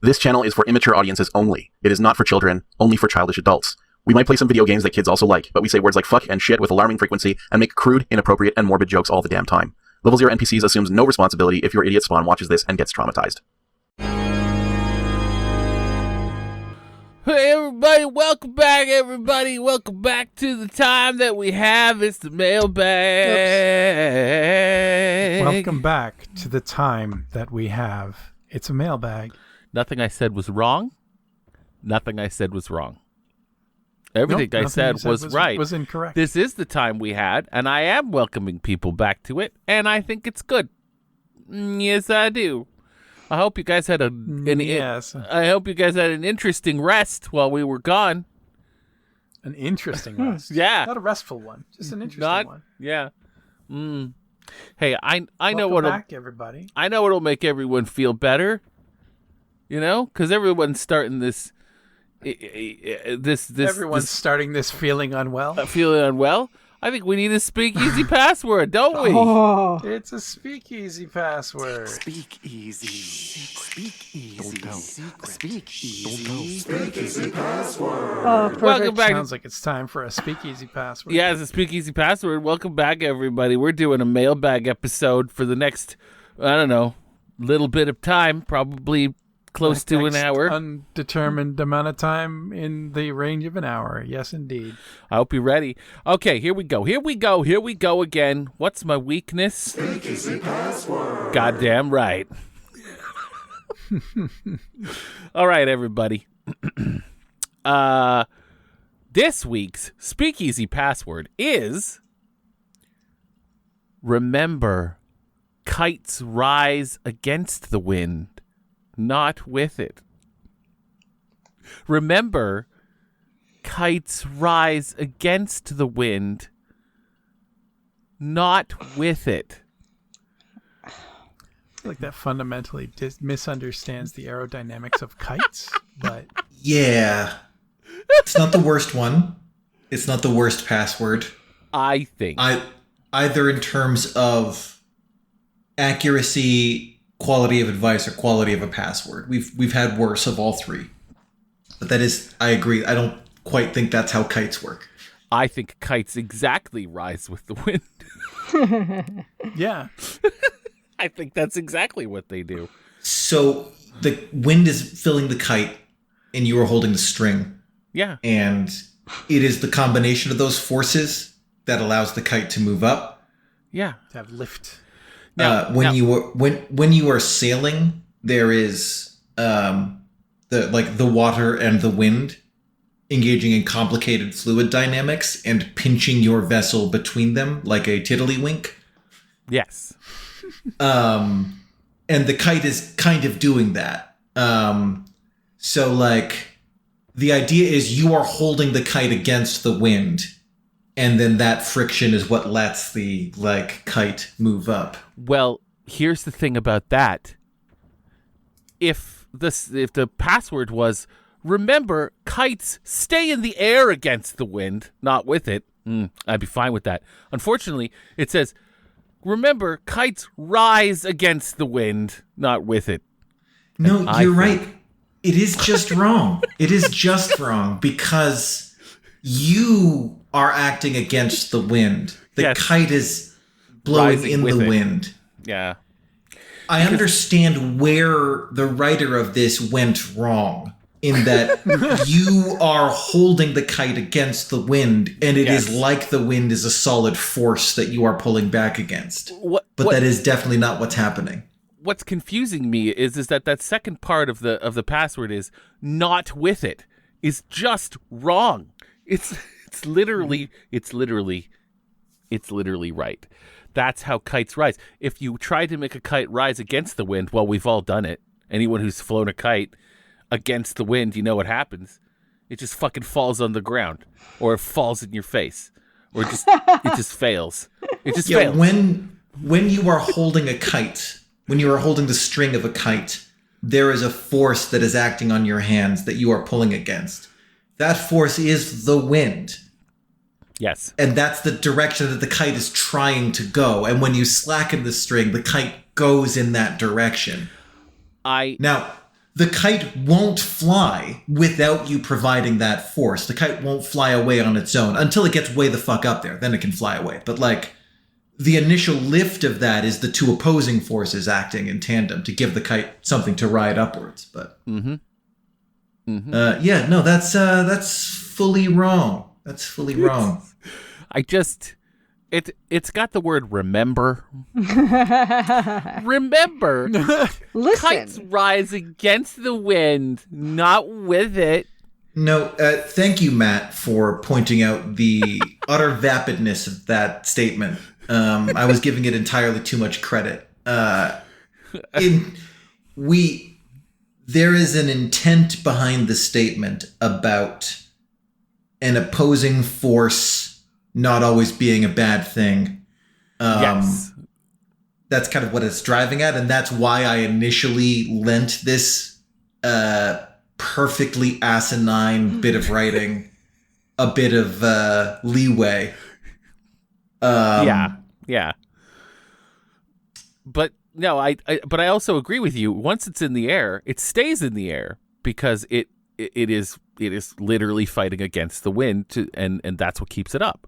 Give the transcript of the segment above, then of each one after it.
This channel is for immature audiences only. It is not for children, only for childish adults. We might play some video games that kids also like, but we say words like fuck and shit with alarming frequency and make crude, inappropriate, and morbid jokes all the damn time. Level 0 NPCs assumes no responsibility if your idiot spawn watches this and gets traumatized. Hey everybody, welcome back everybody. Welcome back to the time that we have. It's the mailbag. Welcome back to the time that we have. It's a mailbag. Nothing I said was wrong. Nothing I said was wrong. Everything I said was right. Was incorrect. This is the time we had, and I am welcoming people back to it, and I think it's good. Yes, I do. I hope you guys had I hope you guys had an interesting rest while we were gone. An interesting rest. Yeah. Not a restful one. Just an interesting one. Yeah. Hey, I know Welcome back, everybody. I know what'll make everyone feel better. You know, because everyone's starting this. Everyone's starting this feeling unwell. Feeling unwell. I think we need a speakeasy password, don't we? Oh, it's a speakeasy password. Speakeasy. Speakeasy password. Welcome back. Sounds like it's time for a speakeasy password. Yeah, it's a speakeasy password. Welcome back, everybody. We're doing a mailbag episode for the next, I don't know, little bit of time, probably close to an hour. Undetermined amount of time in the range of an hour. Yes, indeed. I hope you're ready. Okay, here we go. Here we go again. What's my weakness? Speakeasy password. Goddamn right. All right, everybody. This week's speakeasy password is: remember, kites rise against the wind, not with it. Remember, kites rise against the wind, not with it. I feel like that fundamentally misunderstands the aerodynamics of kites, but... Yeah. It's not the worst one. It's not the worst password. I think. Either in terms of accuracy, quality of advice, or quality of a password. We've had worse of all three. But that is, I agree, I don't quite think that's how kites work. I think kites exactly rise with the wind. Yeah. I think that's exactly what they do. So the wind is filling the kite, and you are holding the string. Yeah. And it is the combination of those forces that allows the kite to move up. Yeah. To have lift. When you are sailing, there is the water and the wind engaging in complicated fluid dynamics and pinching your vessel between them like a tiddlywink. Yes. And the kite is kind of doing that. So like the idea is you are holding the kite against the wind, and then that friction is what lets the kite move up. Well, here's the thing about that. If the password was, remember, kites stay in the air against the wind, not with it, I'd be fine with that. Unfortunately, it says, remember, kites rise against the wind, not with it. No, you're right. It is just wrong. It is just wrong because you are acting against the wind. The kite is blowing in the wind. Yeah. I understand where the writer of this went wrong in that you are holding the kite against the wind, and it is like the wind is a solid force that you are pulling back against. But that is definitely not what's happening. What's confusing me is that second part of the password is not with it is just wrong. It's literally right. That's how kites rise. If you try to make a kite rise against the wind, well, we've all done it. Anyone who's flown a kite against the wind, you know what happens. It just fucking falls on the ground, or it falls in your face, or it just fails. It just fails. When you are holding a kite, when you are holding the string of a kite, there is a force that is acting on your hands that you are pulling against. That force is the wind. Yes. And that's the direction that the kite is trying to go. And when you slacken the string, the kite goes in that direction. Now, the kite won't fly without you providing that force. The kite won't fly away on its own until it gets way the fuck up there. Then it can fly away. But like the initial lift of that is the two opposing forces acting in tandem to give the kite something to ride upwards. But yeah, no, that's fully wrong. That's fully wrong. It's got the word remember. Remember. Listen. Kites rise against the wind, not with it. No, thank you, Matt, for pointing out the utter vapidness of that statement. I was giving it entirely too much credit. There is an intent behind the statement about an opposing force not always being a bad thing. Yes. That's kind of what it's driving at, and that's why I initially lent this perfectly asinine bit of writing a bit of leeway. Yeah. But no, I also agree with you. Once it's in the air, it stays in the air because it is literally fighting against the wind and that's what keeps it up.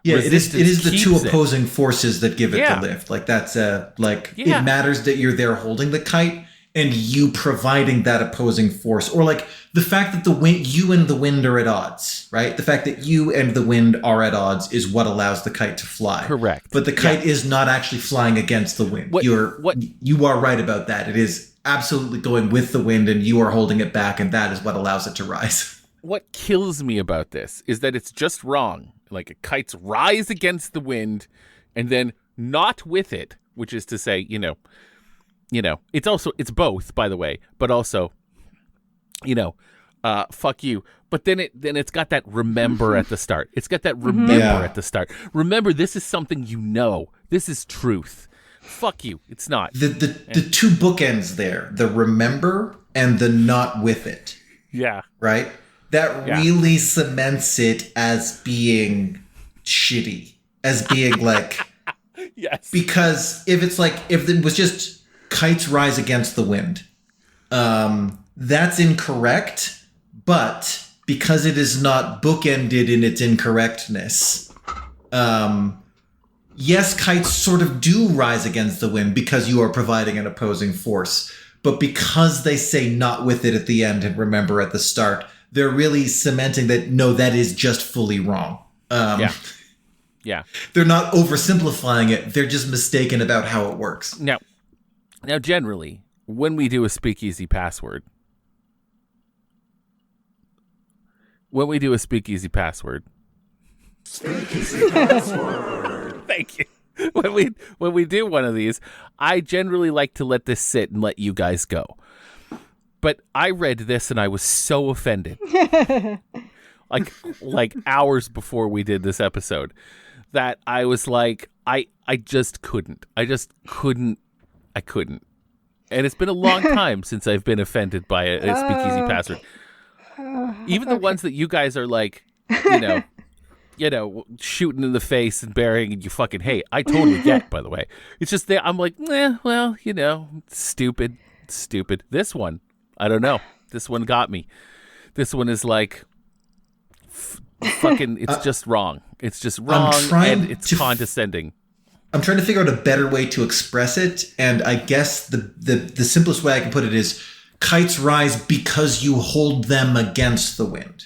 Yeah, it is the two it. opposing forces that give it Yeah. the lift. Like that's it matters that you're there holding the kite and you providing that opposing force, or like the fact that you and the wind are at odds, right? The fact that you and the wind are at odds is what allows the kite to fly. Correct. But the kite is not actually flying against the wind. You are right about that. It is absolutely going with the wind and you are holding it back, and that is what allows it to rise. What kills me about this is that it's just wrong. Like kites rise against the wind and then not with it, which is to say, it's both, by the way, but also, fuck you. But then it's got that remember at the start. It's got that remember at the start. Remember, this is something This is truth. Fuck you. It's not. The two bookends there, the remember and the not with it. Yeah. Right? That really cements it as being shitty, as being like, yes. Because if it was just kites rise against the wind, that's incorrect. But because it is not bookended in its incorrectness, yes, kites sort of do rise against the wind because you are providing an opposing force. But because they say not with it at the end and remember at the start, they're really cementing that, no, that is just fully wrong. Yeah. They're not oversimplifying it. They're just mistaken about how it works. Now, generally, when we do a Speakeasy Password, Speakeasy Password. Thank you. When we do one of these, I generally like to let this sit and let you guys go. But I read this and I was so offended, like hours before we did this episode, that I was like, I just couldn't. I couldn't. And it's been a long time since I've been offended by a Speakeasy Password. Even the ones that you guys are like, shooting in the face and burying and you fucking hate. I totally get, by the way. It's just that I'm like, stupid. This one, I don't know. This one got me. This one is like, fucking, it's just wrong. It's just wrong and it's condescending. I'm trying to figure out a better way to express it. And I guess the simplest way I can put it is kites rise because you hold them against the wind.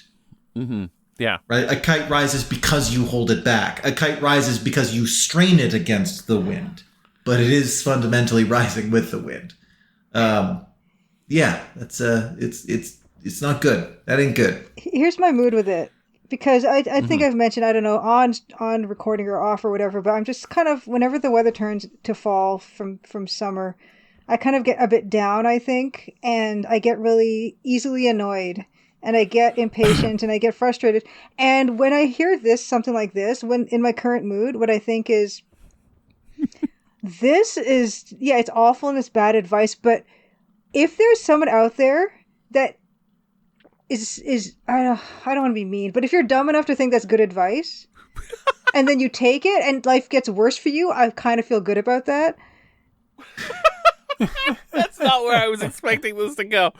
Mm-hmm. Yeah. Right? A kite rises because you hold it back. A kite rises because you strain it against the wind. But it is fundamentally rising with the wind. Yeah, that's it's not good. That ain't good. Here's my mood with it. Because I think I've mentioned, I don't know, on recording or off or whatever, but I'm just kind of, whenever the weather turns to fall from summer, I kind of get a bit down, I think, and I get really easily annoyed. And I get impatient and I get frustrated. And when I hear something like this, when in my current mood, what I think is, this is, it's awful and it's bad advice. But if there's someone out there that is I don't want to be mean, but if you're dumb enough to think that's good advice, and then you take it and life gets worse for you, I kind of feel good about that. That's not where I was expecting this to go.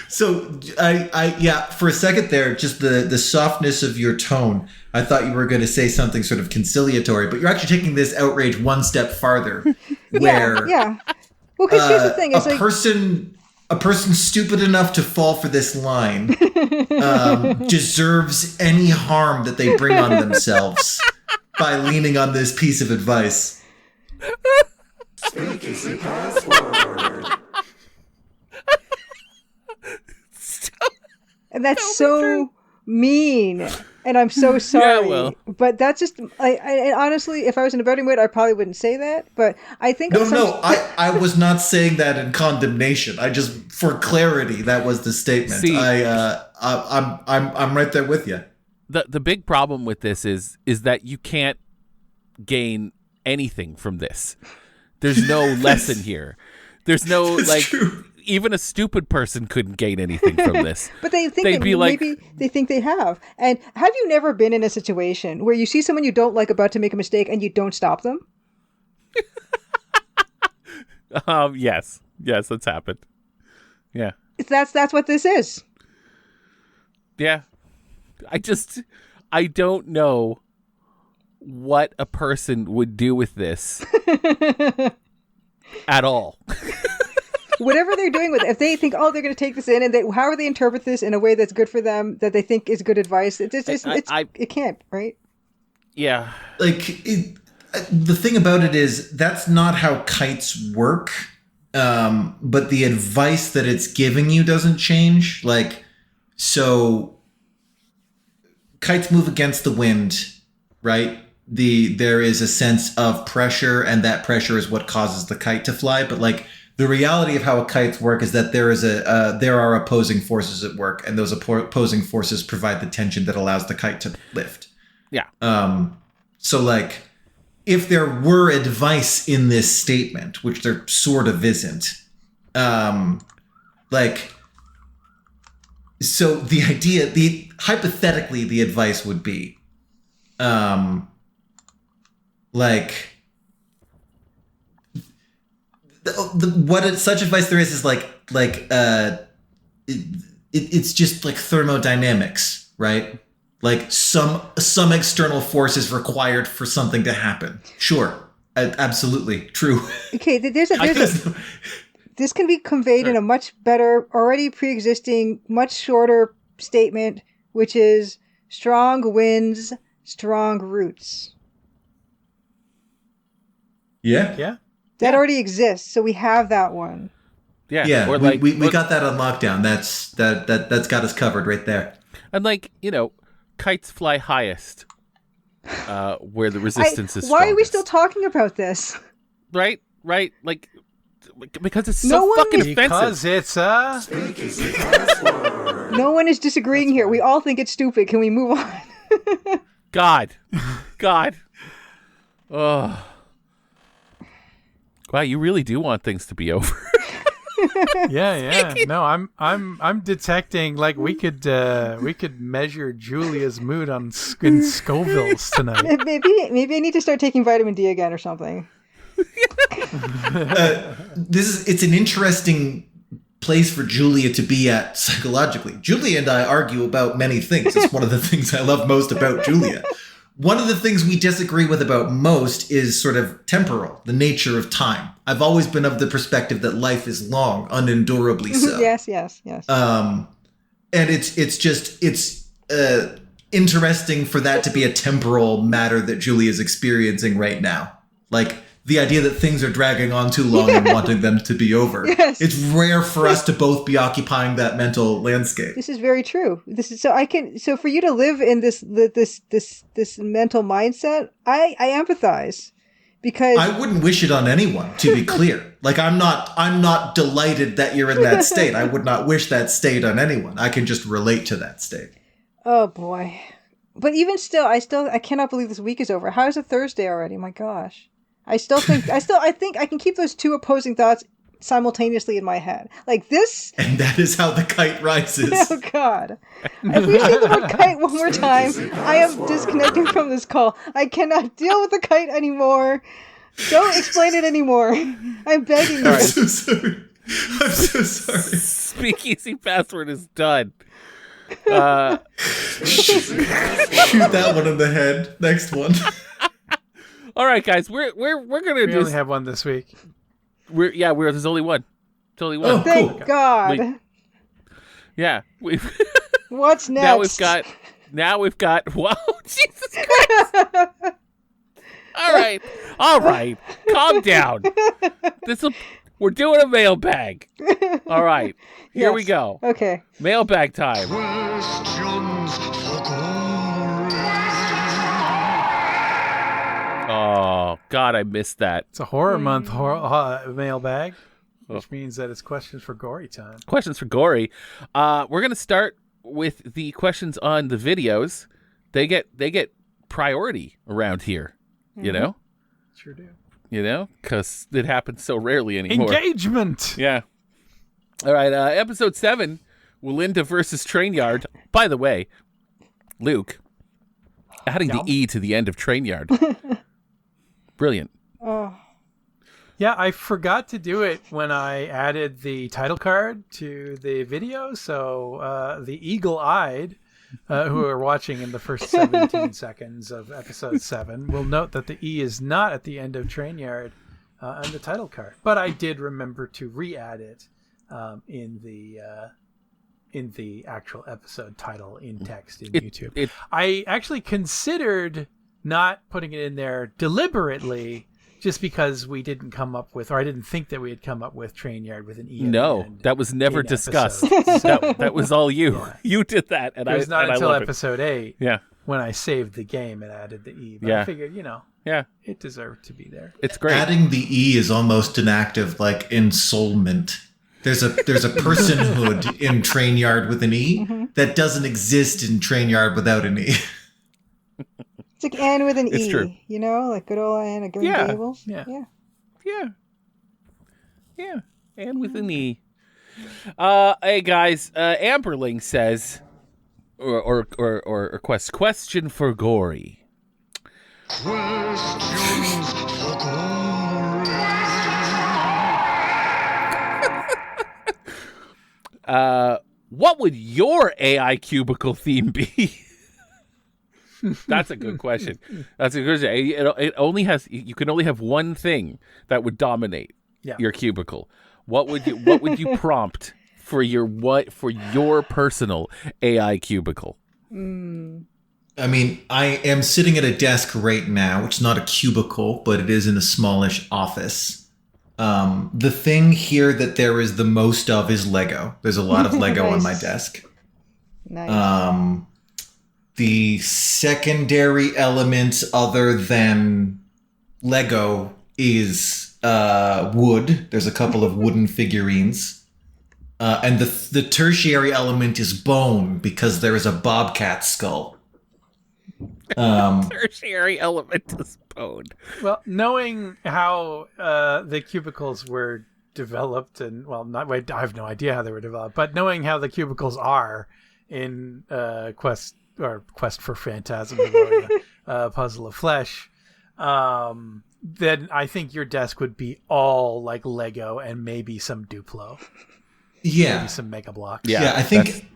So yeah, for a second there, just the softness of your tone, I thought you were going to say something sort of conciliatory, but you're actually taking this outrage one step farther. Where Yeah. Well, because here's the thing: it's a person stupid enough to fall for this line deserves any harm that they bring on themselves by leaning on this piece of advice. Speakeasy Password. and that's so mean. And I'm so sorry. Yeah, well. But that's just, I honestly, if I was in a voting mood, I probably wouldn't say that. But I think I was not saying that in condemnation. I just, for clarity, that was the statement. See, I'm right there with you. The big problem with this is that you can't gain anything from this. There's no lesson here. There's no True. Even a stupid person couldn't gain anything from this. But they think They'd be like, maybe they think they have. And have you never been in a situation where you see someone you don't like about to make a mistake and you don't stop them? yes, that's happened. Yeah, That's what this is. yeah. I don't know what a person would do with this at all. Whatever they're doing with it, if they think, oh, they're going to take this in, and however they interpret this in a way that's good for them, that they think is good advice, it can't, right? Yeah. The thing about it is that's not how kites work. But the advice that it's giving you doesn't change. So kites move against the wind, right? There is a sense of pressure, and that pressure is what causes the kite to fly. But the reality of how kites work is that there are opposing forces at work, and those opposing forces provide the tension that allows the kite to lift. Yeah. So if there were advice in this statement, which there sort of isn't, so the idea, hypothetically, the advice would be, such advice there is it's just thermodynamics, right? Some external force is required for something to happen. Sure, absolutely true. Okay, this can be conveyed in a much better, already pre-existing, much shorter statement, which is strong winds, strong roots. Yeah. That already exists, so we have that one. Yeah. Or we got that on lockdown. That's got us covered right there. And kites fly highest, where the resistance is strongest. Why are we still talking about this? Right. Because it's so fucking offensive. Because it's a Speakeasy Password. No one is disagreeing here. We all think it's stupid. Can we move on? God. Oh. Wow, you really do want things to be over. yeah. No, I'm detecting we could measure Julia's mood in Scovilles tonight. Maybe I need to start taking vitamin D again or something. It's an interesting place for Julia to be at psychologically. Julia and I argue about many things. It's one of the things I love most about Julia. One of the things we disagree with about most is sort of temporal, the nature of time. I've always been of the perspective that life is long, unendurably so. Yes. And it's interesting for that to be a temporal matter that Julia is experiencing right now. The idea that things are dragging on too long and wanting them to be over. Yes. It's rare for us to both be occupying that mental landscape. This is very true. So for you to live in this mental mindset, I empathize, because I wouldn't wish it on anyone, to be clear. I'm not delighted that you're in that state. I would not wish that state on anyone. I can just relate to that state. Oh boy. But even still, I cannot believe this week is over. How is it Thursday already? My gosh. I think I can keep those two opposing thoughts simultaneously in my head. This. And that is how the kite rises. Oh, God. If we say the word kite one more time, I am disconnecting from this call. I cannot deal with the kite anymore. Don't explain it anymore. I'm begging you. I'm so sorry. I'm so sorry. Speakeasy Password is done. Shoot that one in the head. Next one. All right, guys, we're gonna We do. only have one this week. There's only one. There's only one. Oh, Thank cool. God. Yeah, we've What's next? now we've got. Wow, Jesus Christ! All right, calm down. We're doing a mailbag. All right, here we Yes. go. Okay. Mailbag time. Oh God, I missed that. It's a horror month mailbag, which means that it's questions for Gory time. Questions for Gory. We're gonna start with the questions on the videos. They get priority around here. You know, Sure do. because it happens so rarely anymore. Engagement. Yeah. All right. Episode 7, Walinda versus Trainyard. By the way, Luke, adding the E to the end of Trainyard. Brilliant. Oh. Yeah, I forgot to do it when I added the title card to the video. So the eagle-eyed who are watching in the first 17 seconds of episode 7 will note that the E is not at the end of Trainyard on the title card. But I did remember to re-add it in the actual episode title in text in YouTube. I actually considered not putting it in there deliberately just because we didn't come up with, or I didn't think that we had come up with Trainyard with an E. No, at the end that was never in discussed. episode. that was all you. Yeah. You did that, and It was not and until I love episode 8 Yeah, when I saved the game and added the E. But Yeah. I figured, yeah, it deserved to be there. it's great. Adding the E is almost an act of like installment. There's a personhood in Trainyard with an E that doesn't exist in Trainyard without an E. It's like Anne with an It's E. true. Like good old Anne of Green Yeah. Gables. Yeah. Yeah, and with an E. Hey guys, Amberling says, or requests question for Gory. What would your AI cubicle theme be? That's a good question. That's a good question. It only has, you can only have one thing that would dominate your cubicle. What would you prompt for your personal AI cubicle? I mean, I am sitting at a desk right now, which is not a cubicle, but it is in a smallish office. The thing here that there is the most of is Lego. There's a lot of Lego on my Nice. desk. Nice. The secondary element other than Lego is wood. There's a couple of wooden figurines. And the tertiary element is bone because there is a bobcat skull. Tertiary element is bone. Well, knowing how the cubicles were developed, and I have no idea how they were developed, but knowing how the cubicles are in Quest for Phantasmagoria, Puzzle of Flesh, then I think your desk would be all like Lego and maybe some Duplo, Yeah. maybe some Mega Blocks. Yeah. Yeah,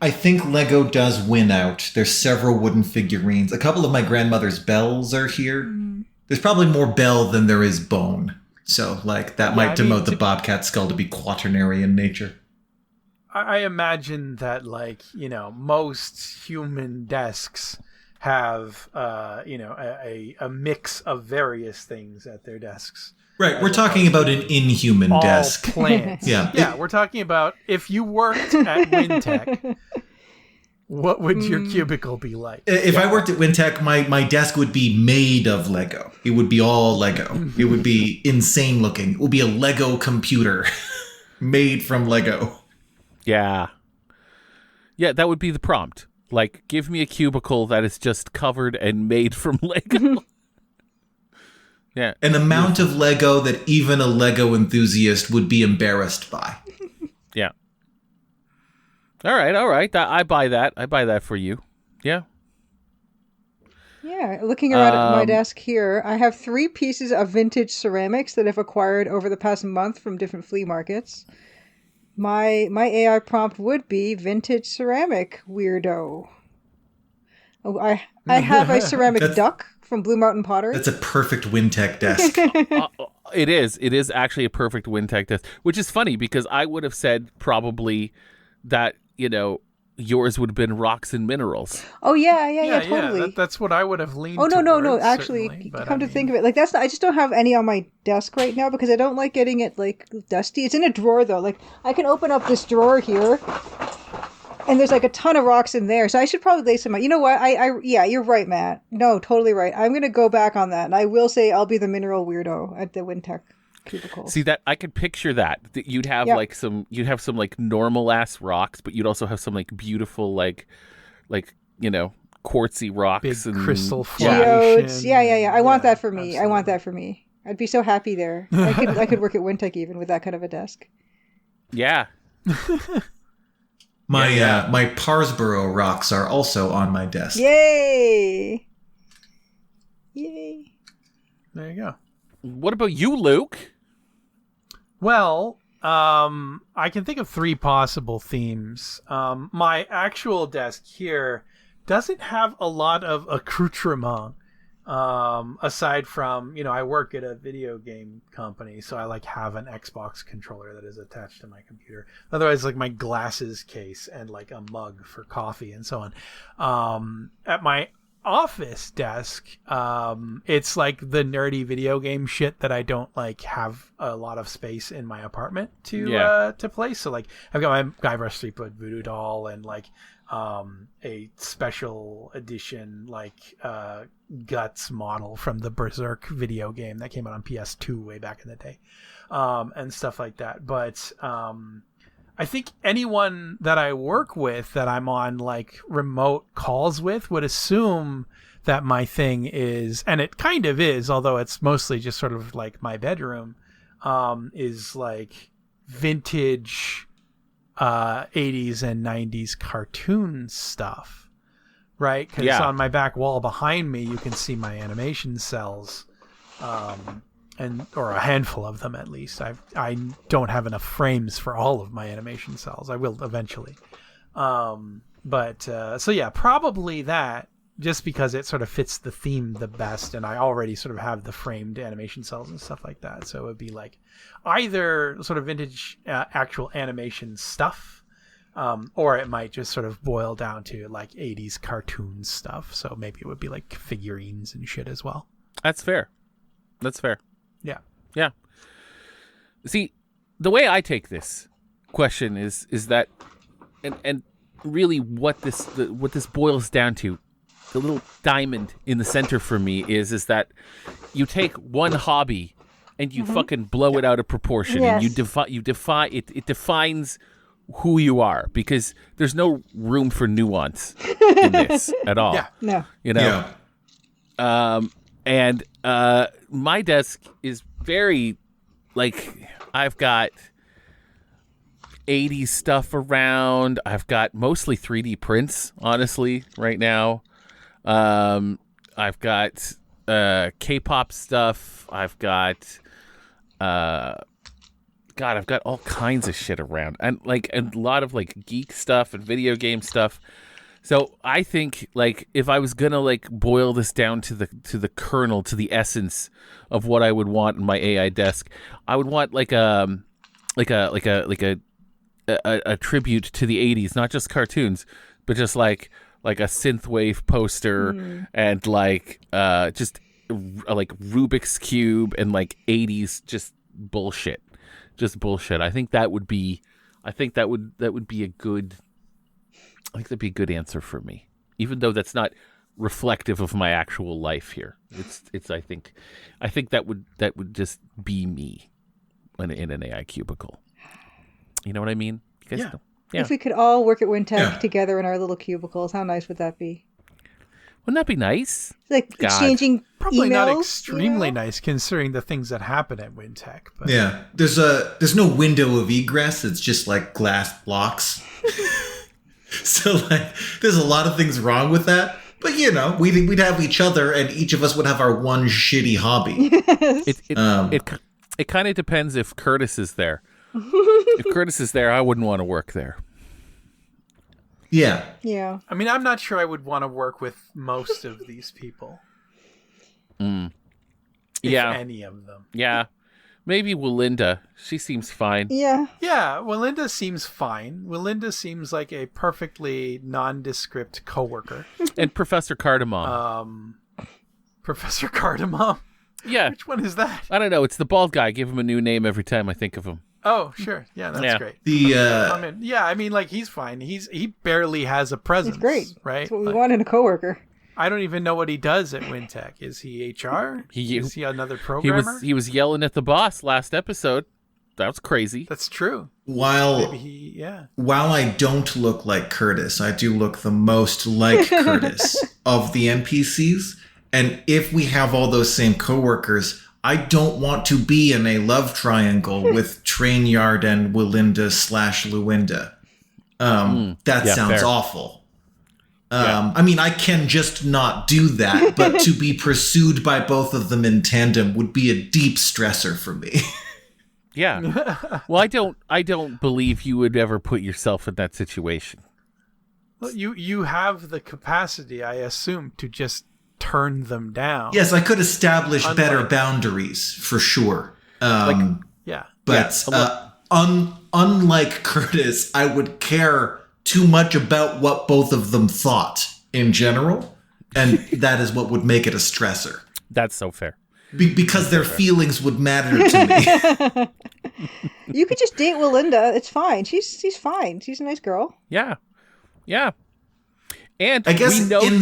I think Lego does win out. There's several wooden figurines. A couple of my grandmother's bells are here. There's probably more bell than there is bone. So, like, that might demote the bobcat skull to be quaternary in nature. I imagine that, like, most human desks have, a mix of various things at their desks. Right, we're talking about an inhuman All desk. plants. Yeah. Yeah, we're talking about if you worked at Wyntech, what would your cubicle be like? If I worked at Wyntech, my desk would be made of Lego. It would be all Lego. It would be insane looking. It would be a Lego computer made from Lego. Yeah. Yeah, that would be the prompt. Like, give me a cubicle that is just covered and made from Lego. Yeah. An amount of Lego that even a Lego enthusiast would be embarrassed by. Yeah. All right. I buy that. I buy that for you. Yeah. Yeah, looking around at my desk here, I have 3 pieces of vintage ceramics that I've acquired over the past month from different flea markets. My AI prompt would be vintage ceramic weirdo. Oh, I have a ceramic duck from Blue Mountain Pottery. That's a perfect Wyntech desk. It is. It is actually a perfect Wyntech test, which is funny because I would have said probably that, yours would have been rocks and minerals. Oh yeah, totally. Yeah, that's what I would have leaned. Oh no, towards, actually, come to think of it, like that's not, I just don't have any on my desk right now because I don't like getting it like dusty. It's in a drawer though. Like I can open up this drawer here, and there's like a ton of rocks in there. So I should probably lay some. You know what? Yeah, you're right, Matt. No, totally right. I'm gonna go back on that, and I will say I'll be the mineral weirdo at the Wyntech cubicle. See that I could picture that you'd have some like normal ass rocks, but you'd also have some like beautiful like quartzy rocks, big and crystal geodes. Yeah. I want that for me. Absolutely. I want that for me. I'd be so happy there. I could work at Wyntech even with that kind of a desk. Yeah. My Parsboro rocks are also on my desk. Yay! There you go. What about you, Luke? Well, I can think of 3 possible themes. My actual desk here doesn't have a lot of accoutrement, aside from, I work at a video game company, so I have an Xbox controller that is attached to my computer. Otherwise, my glasses case and a mug for coffee and so on. At my office desk, it's the nerdy video game shit that I don't have a lot of space in my apartment to play. So I've got my Guy vs. Threepwood Voodoo doll and a special edition Guts model from the Berserk video game that came out on PS2 way back in the day, and stuff like that. But I think anyone that I work with that I'm on remote calls with would assume that my thing is, and it kind of is, although it's mostly just sort of my bedroom, is vintage 80s and 90s cartoon stuff, right? Because on my back wall behind me you can see my animation cells, or a handful of them at least. I don't have enough frames for all of my animation cells. I will eventually. So yeah, probably that, just because it sort of fits the theme the best, and I already sort of have the framed animation cells and stuff like that. So it would be either sort of vintage actual animation stuff, or it might just sort of boil down to 80s cartoon stuff. So maybe it would be figurines and shit as well. That's fair. Yeah. See, the way I take this question is that, and really what this boils down to, the little diamond in the center for me is that you take one hobby and you fucking blow it out of proportion, and you define it defines who you are, because there's no room for nuance in this at all. Yeah. No. And my desk is very I've got 80s stuff around. I've got mostly 3D prints, honestly, right now. I've got K-pop stuff. I've got I've got all kinds of shit around, and a lot of geek stuff and video game stuff. So I think if I was gonna boil this down to the kernel, to the essence of what I would want in my AI desk, I would want a tribute to the 80s, not just cartoons, but just like a synthwave poster, and just Rubik's cube and 80s just bullshit. I think that would be a good. I think that'd be a good answer for me, even though that's not reflective of my actual life here. It's I think that would just be me in an AI cubicle. You know what I mean? You guys know? Yeah. If we could all work at Wyntech together in our little cubicles, how nice would that be? Wouldn't that be nice? Exchanging probably emails, not extremely nice considering the things that happen at Wyntech. But yeah, there's no window of egress. It's just glass blocks. So there's a lot of things wrong with that. But we'd have each other, and each of us would have our one shitty hobby. It kind of depends if Curtis is there. If Curtis is there, I wouldn't want to work there. Yeah. Yeah. I mean, I'm not sure I would want to work with most of these people. If any of them. Yeah. Maybe Willinda. She seems fine. Yeah. Yeah, Willinda seems fine. Willinda seems like a perfectly nondescript coworker. And Professor Cardamom. Professor Cardamom? Yeah. Which one is that? I don't know. It's the bald guy. I give him a new name every time I think of him. Oh, sure. Yeah, that's great. I mean, like, he's fine. He barely has a presence. He's great. Right? That's what we want in a coworker. I don't even know what he does at Wyntech. Is he HR? Is he another programmer? He was yelling at the boss last episode. That was crazy. That's true. While I don't look like Curtis, I do look the most like Curtis of the NPCs. And if we have all those same coworkers, I don't want to be in a love triangle with Trainyard and Willinda/Luinda. That sounds fair. Awful. I mean, I can just not do that, but to be pursued by both of them in tandem would be a deep stressor for me. Yeah. Well, I don't believe you would ever put yourself in that situation. Well, you have the capacity, I assume, to just turn them down. Yes, I could establish better boundaries for sure. But unlike Curtis, I would care too much about what both of them thought in general, and that is what would make it a stressor. That's so fair. Because their feelings would matter to me. You could just date Willinda. It's fine. She's fine. She's a nice girl. Yeah. Yeah. And I guess we know in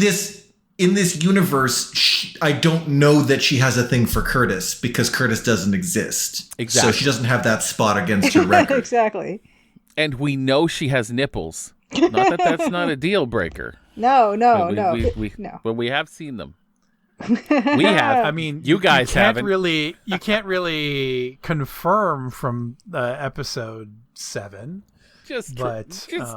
this universe, I don't know that she has a thing for Curtis because Curtis doesn't exist. Exactly. So she doesn't have that spot against her record. Exactly. And we know she has nipples. Not that that's not a deal breaker. No. But we have seen them. We have. I mean, you guys haven't. You can't really confirm from episode 7. Just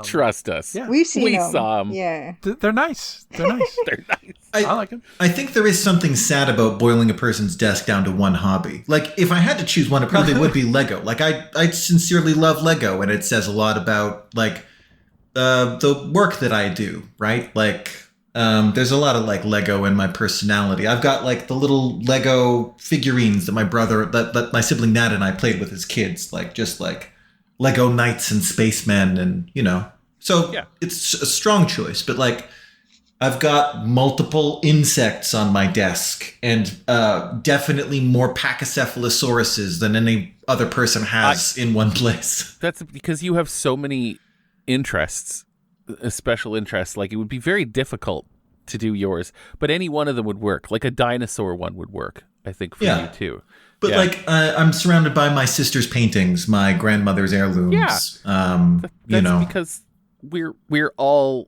trust us. Yeah. We've seen we them. saw them. Yeah. They're nice. They're nice. They're nice. I like them. I think there is something sad about boiling a person's desk down to one hobby. Like, if I had to choose one, it probably would be Lego. Like, I sincerely love Lego, and it says a lot about, like, the work that I do, right? Like, there's a lot of, like, Lego in my personality. I've got, like, the little Lego figurines that that my sibling Nat and I played with as kids. Like, just, like, Lego knights and spacemen and, So, it's a strong choice, but, like, I've got multiple insects on my desk and definitely more pachycephalosauruses than any other person has in one place. That's because you have so many interests, special interests. Like, it would be very difficult to do yours, but any one of them would work. Like a dinosaur one would work, I think, for you too. But I'm surrounded by my sister's paintings, my grandmother's heirlooms. Yeah. That's because we're all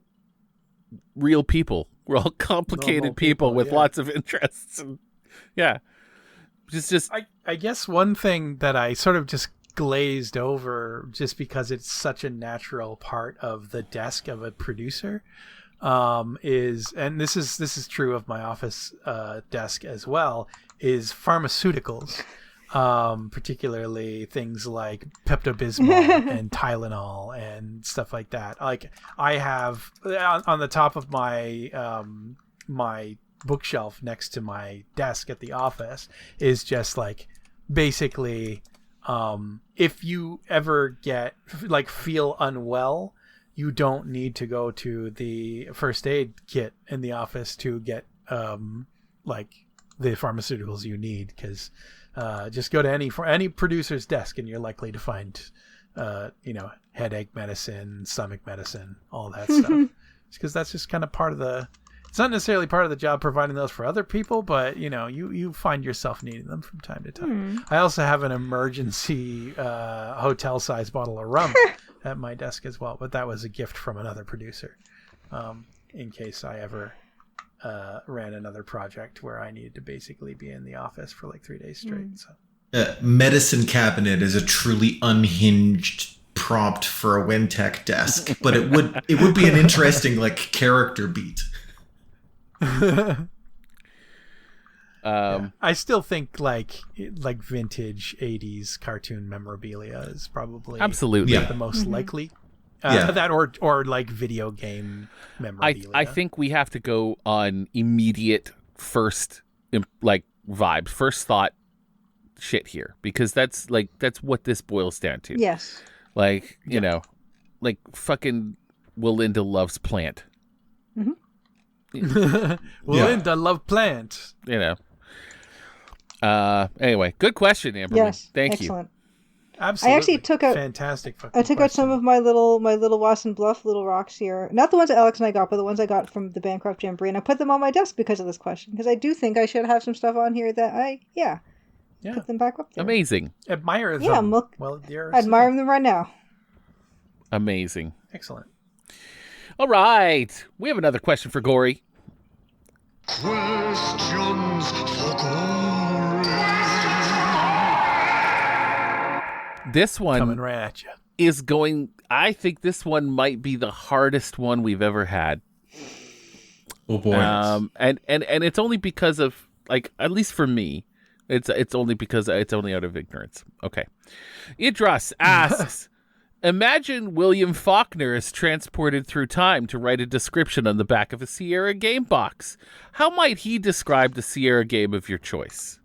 real people. We're all complicated people with lots of interests. And, just I guess one thing that I sort of just glazed over just because it's such a natural part of the desk of a producer is, and this is true of my office desk as well, is pharmaceuticals. Particularly things like Pepto-Bismol and Tylenol and stuff like that. Like, I have on the top of my my bookshelf next to my desk at the office is just like basically if you ever feel unwell, you don't need to go to the first aid kit in the office to get like the pharmaceuticals you need, because just go to any producer's desk and you're likely to find headache medicine, stomach medicine, all that stuff. Because that's just kind of part of the, it's not necessarily part of the job providing those for other people, but you find yourself needing them from time to time. I also have an emergency hotel size bottle of rum at my desk as well, but that was a gift from another producer in case I ever ran another project where I needed to basically be in the office for like 3 days straight. So medicine cabinet is a truly unhinged prompt for a Wyntech desk, but it would be an interesting like character beat. I still think like vintage 80s cartoon memorabilia is probably Absolutely. the most likely. Yeah. That or like video game memorabilia. I think we have to go on immediate first vibes, first thought shit here, because that's what this boils down to. Yes. Like, you know, like fucking Willinda loves plant. Linda love plant. You know. Anyway, good question, Amberly. Yes. Thank you. Excellent. Absolutely. I actually took out fantastic. Fucking I took out some of my little Wasson Bluff little rocks here. Not the ones that Alex and I got, but the ones I got from the Bancroft Jamboree, and I put them on my desk because of this question. Because I do think I should have some stuff on here that put them back up there. Amazing. Admire them. Yeah, I admire them right now. Amazing. Excellent. All right. We have another question for Gory. Questions for Gory. This one Coming right at you. is going... I think this one might be the hardest one we've ever had. Oh boy. And it's only because of, like, at least for me, it's only because it's only out of ignorance. Okay. Idras asks, imagine William Faulkner is transported through time to write a description on the back of a Sierra game box. How might he describe the Sierra game of your choice?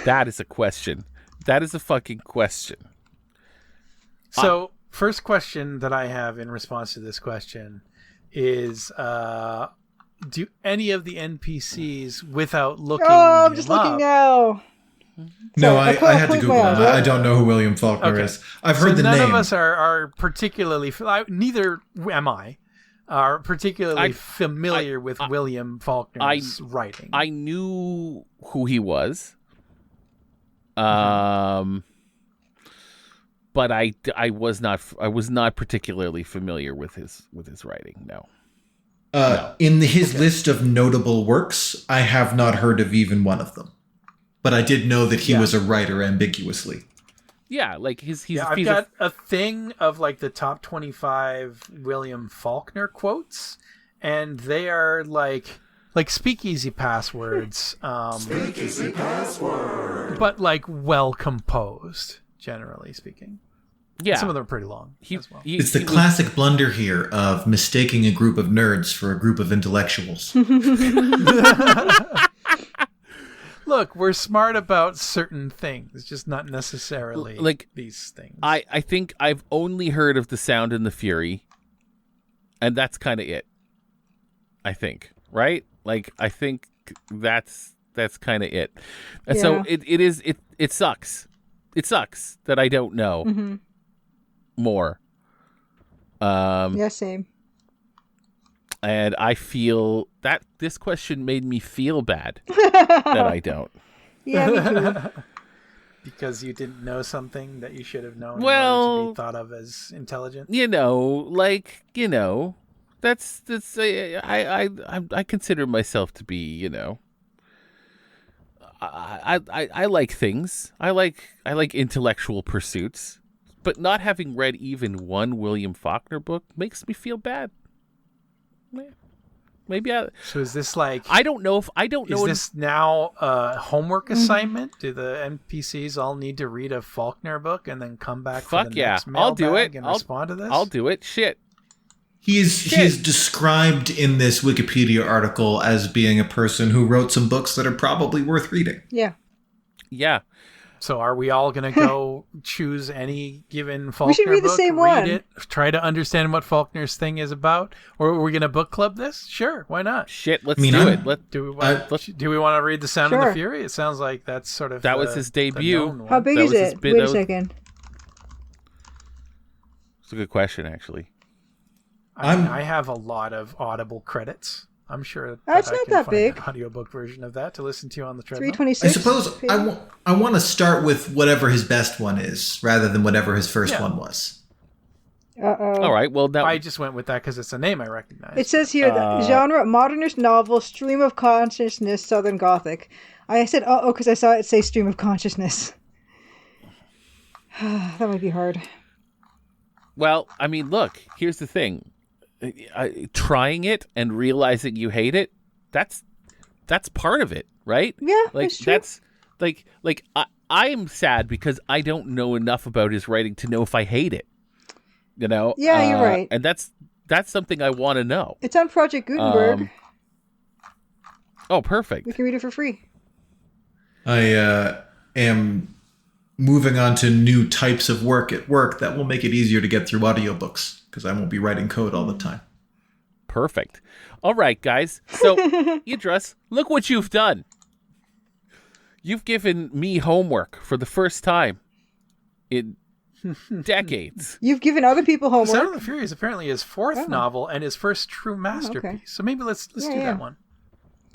That is a question. That is a fucking question. So, first question that I have in response to this question is, do any of the NPCs, without looking I'm just looking up, now. No, Sorry, I had to closed Google my him. eyes. I don't know who William Faulkner Okay. is. I've heard so the none name. of us are particularly, neither am I, are particularly familiar with William Faulkner's writing. I knew who he was. But I was not particularly familiar with his writing. No. In his list of notable works, I have not heard of even one of them. But I did know that he was a writer ambiguously. Yeah, like I've got a thing of like the top 25 William Faulkner quotes, and they are like speakeasy passwords. Speakeasy Password. But like well composed, generally speaking. yeah. Some of them are pretty long as well. It's the classic blunder here of mistaking a group of nerds for a group of intellectuals. Look, we're smart about certain things, just not necessarily like these things. I think I've only heard of The Sound and the Fury, and that's kind of it. I think, right? Like, I think that's kind of it. And so it sucks. It sucks that I don't know more. Yeah, same. And I feel that this question made me feel bad that I don't. Yeah, me too. Because you didn't know something that you should have known in Well, order to be thought of as intelligent. That's I consider myself to be, I like things. I like intellectual pursuits, but not having read even one William Faulkner book makes me feel bad. Maybe So is this like? I don't know if I don't know. Is this now a homework assignment? Do the NPCs all need to read a Faulkner book and then come back for the next I'll do mailbag it. and respond to this? I'll do it. Shit. He is described in this Wikipedia article as being a person who wrote some books that are probably worth reading. Yeah. Yeah. So are we all going to go choose any given Faulkner We should read the book, same read one. it, try to understand what Faulkner's thing is about? Or are we going to book club this? Sure, why not? Shit. Let's I mean, do I'm- it. Do we want to read The Sound of Sure. the Fury? It sounds like that's sort of That was his debut. the known one. How big That is was his it? bit- Wait that a was- second. It's a good question, actually. I have a lot of Audible credits. I'm sure That's that I not can that find big. an audiobook version of that to listen to on the treadmill. 326. I suppose I want to start with whatever his best one is, rather than whatever his first one was. Uh-oh. All right. Well, now I just went with that because it's a name I recognize. It says here, the genre, modernist novel, stream of consciousness, Southern Gothic. I said, because I saw it say stream of consciousness. That might be hard. Well, I mean, look. Here's the thing. trying it and realizing you hate it, that's part of it, right? Yeah, like that's true. like I am sad because I don't know enough about his writing to know if I hate it. You know? Yeah, you're right. And that's something I want to know. It's on Project Gutenberg. Oh, perfect. We can read it for free. I am moving on to new types of work at work that will make it easier to get through audiobooks because I won't be writing code all the time. Perfect. All right, guys. So, Idris, look what you've done. You've given me homework for the first time in decades. You've given other people homework. Sound of the Fury is apparently his fourth novel and his first true masterpiece. okay. So maybe let's do that one.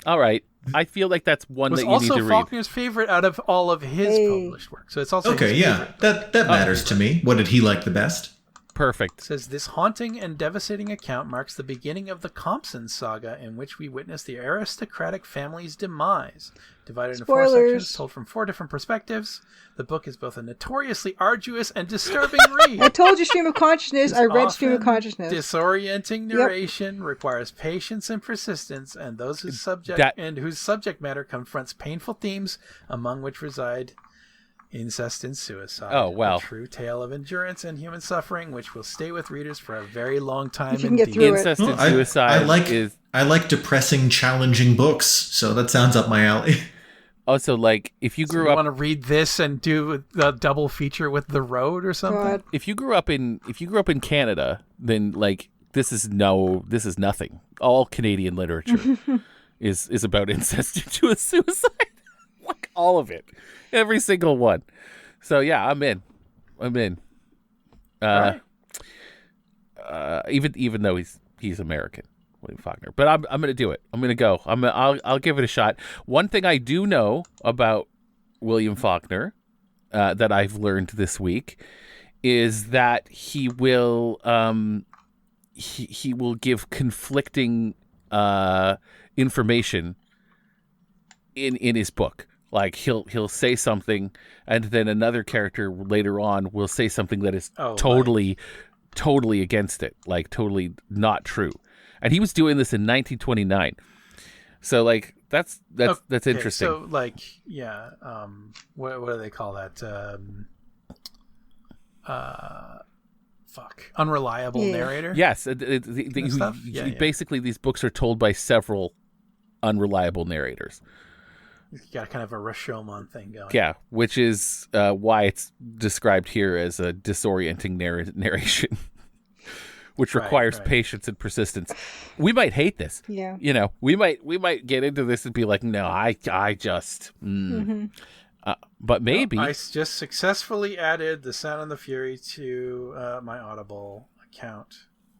All right. I feel like that's one Was that you need also to read. Faulkner's favorite out of all of his published work. So it's also Okay, his yeah, favorite. that matters to me. What did he like the best? Perfect. It says, this haunting and devastating account marks the beginning of the Compson saga, in which we witness the aristocratic family's demise. Divided into 4 Spoilers. sections, told from 4 different perspectives, the book is both a notoriously arduous and disturbing read. I told you Stream of Consciousness. It's I read Stream of often Consciousness. Disorienting narration requires patience and persistence, and whose subject matter confronts painful themes, among which reside incest and suicide. Oh, wow. A true tale of endurance and human suffering, which will stay with readers for a very long time. If you can get indeed. through it. Incest and suicide is... I like depressing, challenging books, so that sounds up my alley. Also, like, if you grew up... want to read this and do a double feature with The Road or something? God. If you grew up in Canada, then, like, this is nothing. All Canadian literature is about incest into a suicide. Like, all of it. Every single one. So, yeah, I'm in. Right. Even though he's American, William Faulkner. But I'm going to do it. I'm going to go. I'll give it a shot. One thing I do know about William Faulkner that I've learned this week is that he will he will give conflicting information in his book. Like he'll say something, and then another character later on will say something that is totally against it, like totally not true. And he was doing this in 1929. So like that's interesting. So like what do they call that? Unreliable narrator. Yes, Basically, these books are told by several unreliable narrators. You got kind of a Rashomon thing going. Yeah, which is why it's described here as a disorienting narration, which requires patience and persistence. We might hate this. Yeah. You know, we might get into this and be like, no, I just. But maybe I just successfully added The Sound and the Fury to my Audible account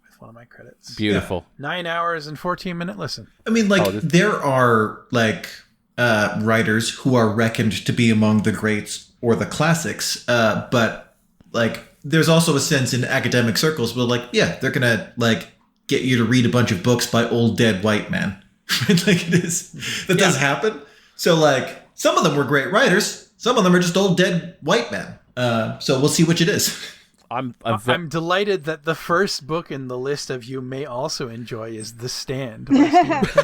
with one of my credits. Beautiful. 9 hours and 14-minute listen. I mean, like there are like writers who are reckoned to be among the greats or the classics, but like there's also a sense in academic circles where like, yeah, they're gonna like get you to read a bunch of books by old dead white men. Like it is that does happen. So like some of them were great writers, some of them are just old dead white men. So we'll see which it is. I'm delighted that the first book in the list of you may also enjoy is The Stand by Stephen King.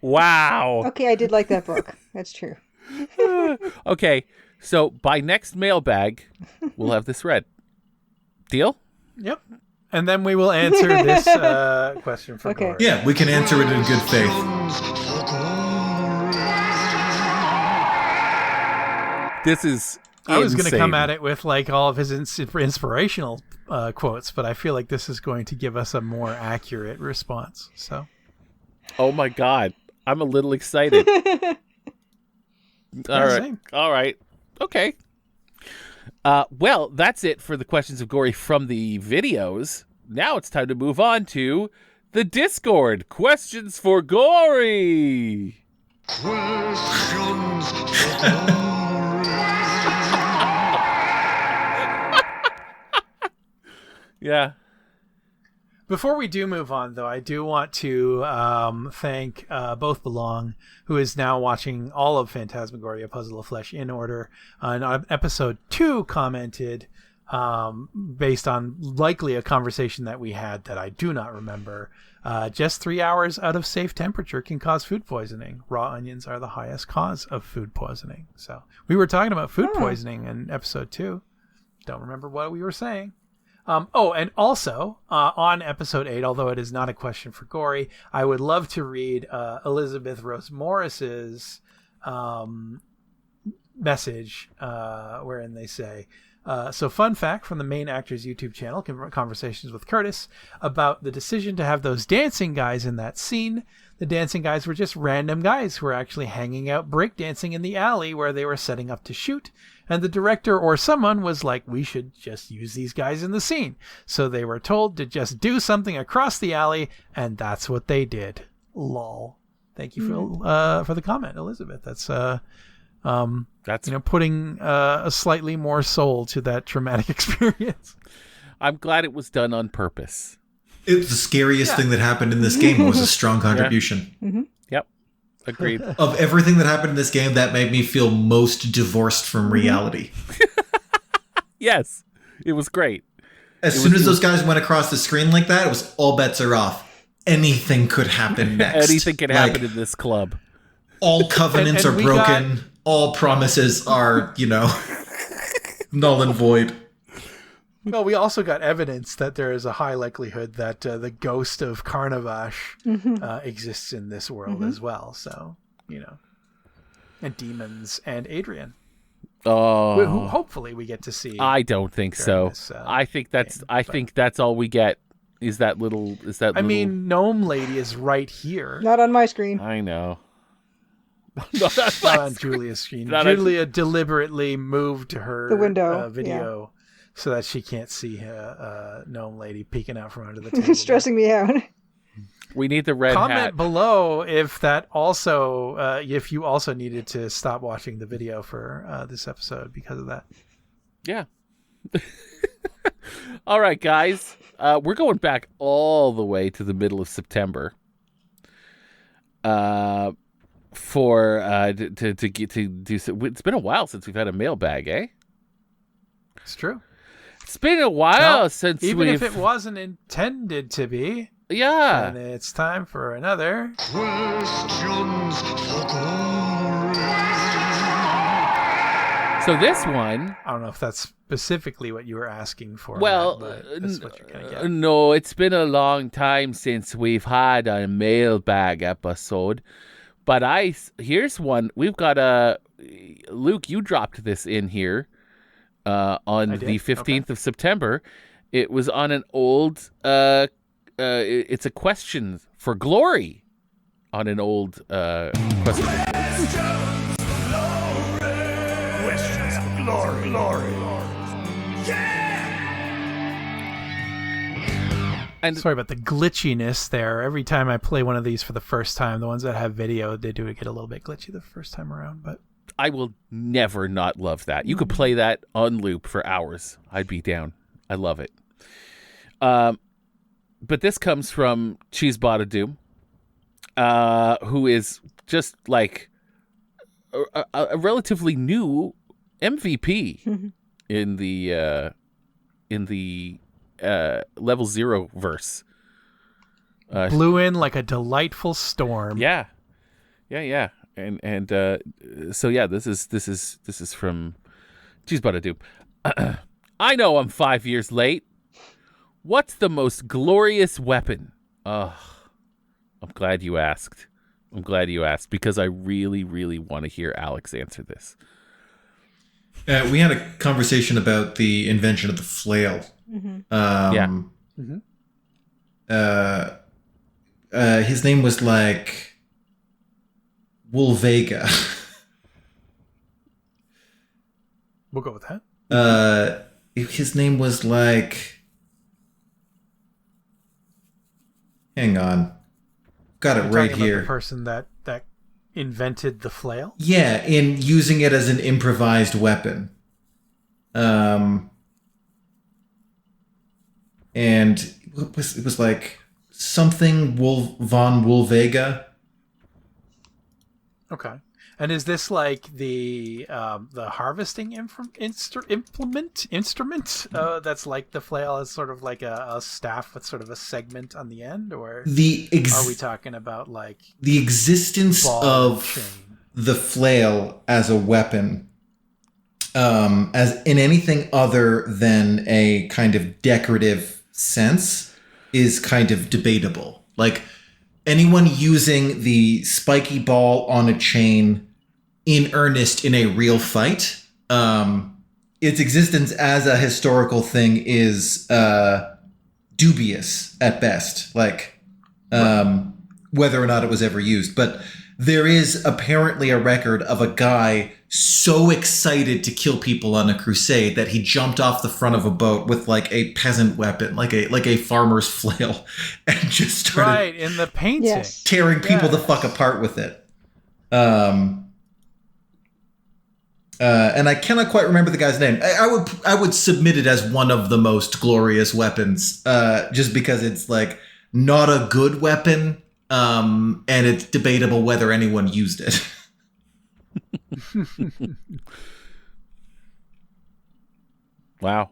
Wow. Okay, I did like that book. That's true. Okay, so by next mailbag, we'll have this read. Deal? Yep. And then we will answer this question for Gory. Yeah, we can answer it in good faith. This is I was going to come insane. at it with like all of his inspirational quotes, but I feel like this is going to give us a more accurate response. So, oh my God, I'm a little excited. All right, okay. Well, that's it for the questions of Gory from the videos. Now it's time to move on to the Discord. Questions for Gory. Questions for Gory. Yeah. Before we do move on, though, I do want to thank both Belong, who is now watching all of Phantasmagoria Puzzle of Flesh in order. On episode 2 commented, based on likely a conversation that we had that I do not remember. Just 3 hours out of safe temperature can cause food poisoning. Raw onions are the highest cause of food poisoning. So we were talking about food poisoning in episode 2. Don't remember what we were saying. And also on episode 8, although it is not a question for Gory, I would love to read Elizabeth Rose Morris's message wherein they say, so fun fact from the main actor's YouTube channel, Conversations with Curtis, about the decision to have those dancing guys in that scene. The dancing guys were just random guys who were actually hanging out breakdancing in the alley where they were setting up to shoot. And the director or someone was like, we should just use these guys in the scene. So they were told to just do something across the alley, and that's what they did. Lol. Thank you for the comment, Elizabeth. That's putting a slightly more soul to that traumatic experience. I'm glad it was done on purpose. It's the scariest thing that happened in this game was a strong contribution. Mm-hmm. Yep. Agreed. Of everything that happened in this game, that made me feel most divorced from reality. Yes. It was great. As soon as those guys went across the screen like that, it was all bets are off. Anything could happen next. Anything can happen in this club. All covenants are broken. All promises are, null and void. Well, we also got evidence that there is a high likelihood that the ghost of Carnavash exists in this world as well. So, and demons and Adrian. Oh, Who hopefully we get to see. I don't think so. This, I think that's all we get. Is that little? I mean, Gnome Lady is right here. Not on my screen. I know. Not on Julia's screen. Julia deliberately moved her the window video so that she can't see Gnome Lady peeking out from under the table. Stressing me out. We need the red Comment hat. below if that also, if you also needed to stop watching the video for this episode because of that. Yeah. All right, guys. We're going back all the way to the middle of September. To get to do so. It's been a while since we've had a mailbag, eh? It's true. It's been a while since even if it wasn't intended to be. Yeah. And it's time for another Questions for Gory. So this one, I don't know if that's specifically what you were asking for. well, Matt, but that's what you're gonna get. no, it's been a long time since we've had a mailbag episode. But here's one. We've got Luke, you dropped this in here on the 15th of September. It was on an old, it's a question for Glory on an old question. Questions for Glory. And Sorry about the glitchiness there. Every time I play one of these for the first time, the ones that have video, they do get a little bit glitchy the first time around. But I will never not love that. You could play that on loop for hours. I'd be down. I love it. But this comes from Cheese Bada Doom, who is just like a relatively new MVP in the level 0 verse. blew in like a delightful storm. Yeah. And so yeah, this is from Cheese Butter Dupe. I know I'm 5 years late. What's the most glorious weapon? I'm glad you asked. Because I really, really want to hear Alex answer this. We had a conversation about the invention of the flail. His name was like Wolvega. We'll go with that. His name was like... Hang on. Got it right here. The person that invented the flail? Yeah, in using it as an improvised weapon. And it was like something von Wolvega. Okay. And is this like the harvesting instrument that's like the flail is sort of like a staff with sort of a segment on the end, or are we talking about like the existence of chain? the flail as a weapon, as in anything other than a kind of decorative sense, is kind of debatable. Like, anyone using the spiky ball on a chain in earnest in a real fight, its existence as a historical thing is dubious at best, like whether or not it was ever used. But there is apparently a record of a guy so excited to kill people on a crusade that he jumped off the front of a boat with like a peasant weapon, like a farmer's flail, and just started in the painting, tearing people the fuck apart with it. And I cannot quite remember the guy's name. I would submit it as one of the most glorious weapons, just because it's like not a good weapon, and it's debatable whether anyone used it. Wow.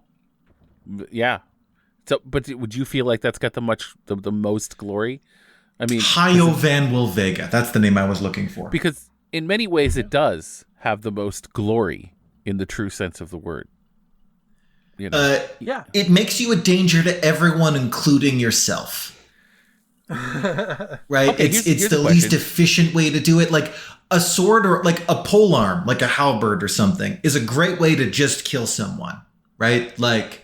Yeah. So, but would you feel like that's got the most glory? I mean, Hayo Van Wilvega. That's the name I was looking for. Because in many ways it does have the most glory in the true sense of the word. You know? It makes you a danger to everyone, including yourself. Right? Okay, it's the least efficient way to do it. Like a sword or like a polearm, like a halberd or something, is a great way to just kill someone, right? Like,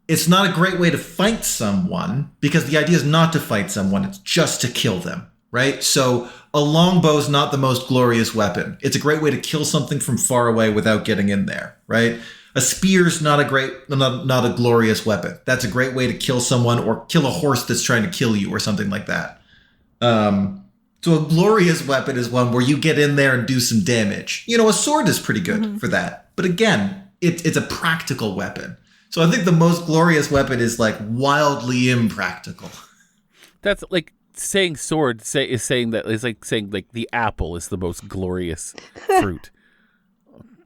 it's not a great way to fight someone, because the idea is not to fight someone, it's just to kill them, right? So a longbow is not the most glorious weapon. It's a great way to kill something from far away without getting in there, right? A spear's not a glorious weapon. That's a great way to kill someone or kill a horse that's trying to kill you or something like that. So a glorious weapon is one where you get in there and do some damage. You know, a sword is pretty good for that. But again, it's a practical weapon. So I think the most glorious weapon is like wildly impractical. That's like saying sword is saying that is like saying like the apple is the most glorious fruit.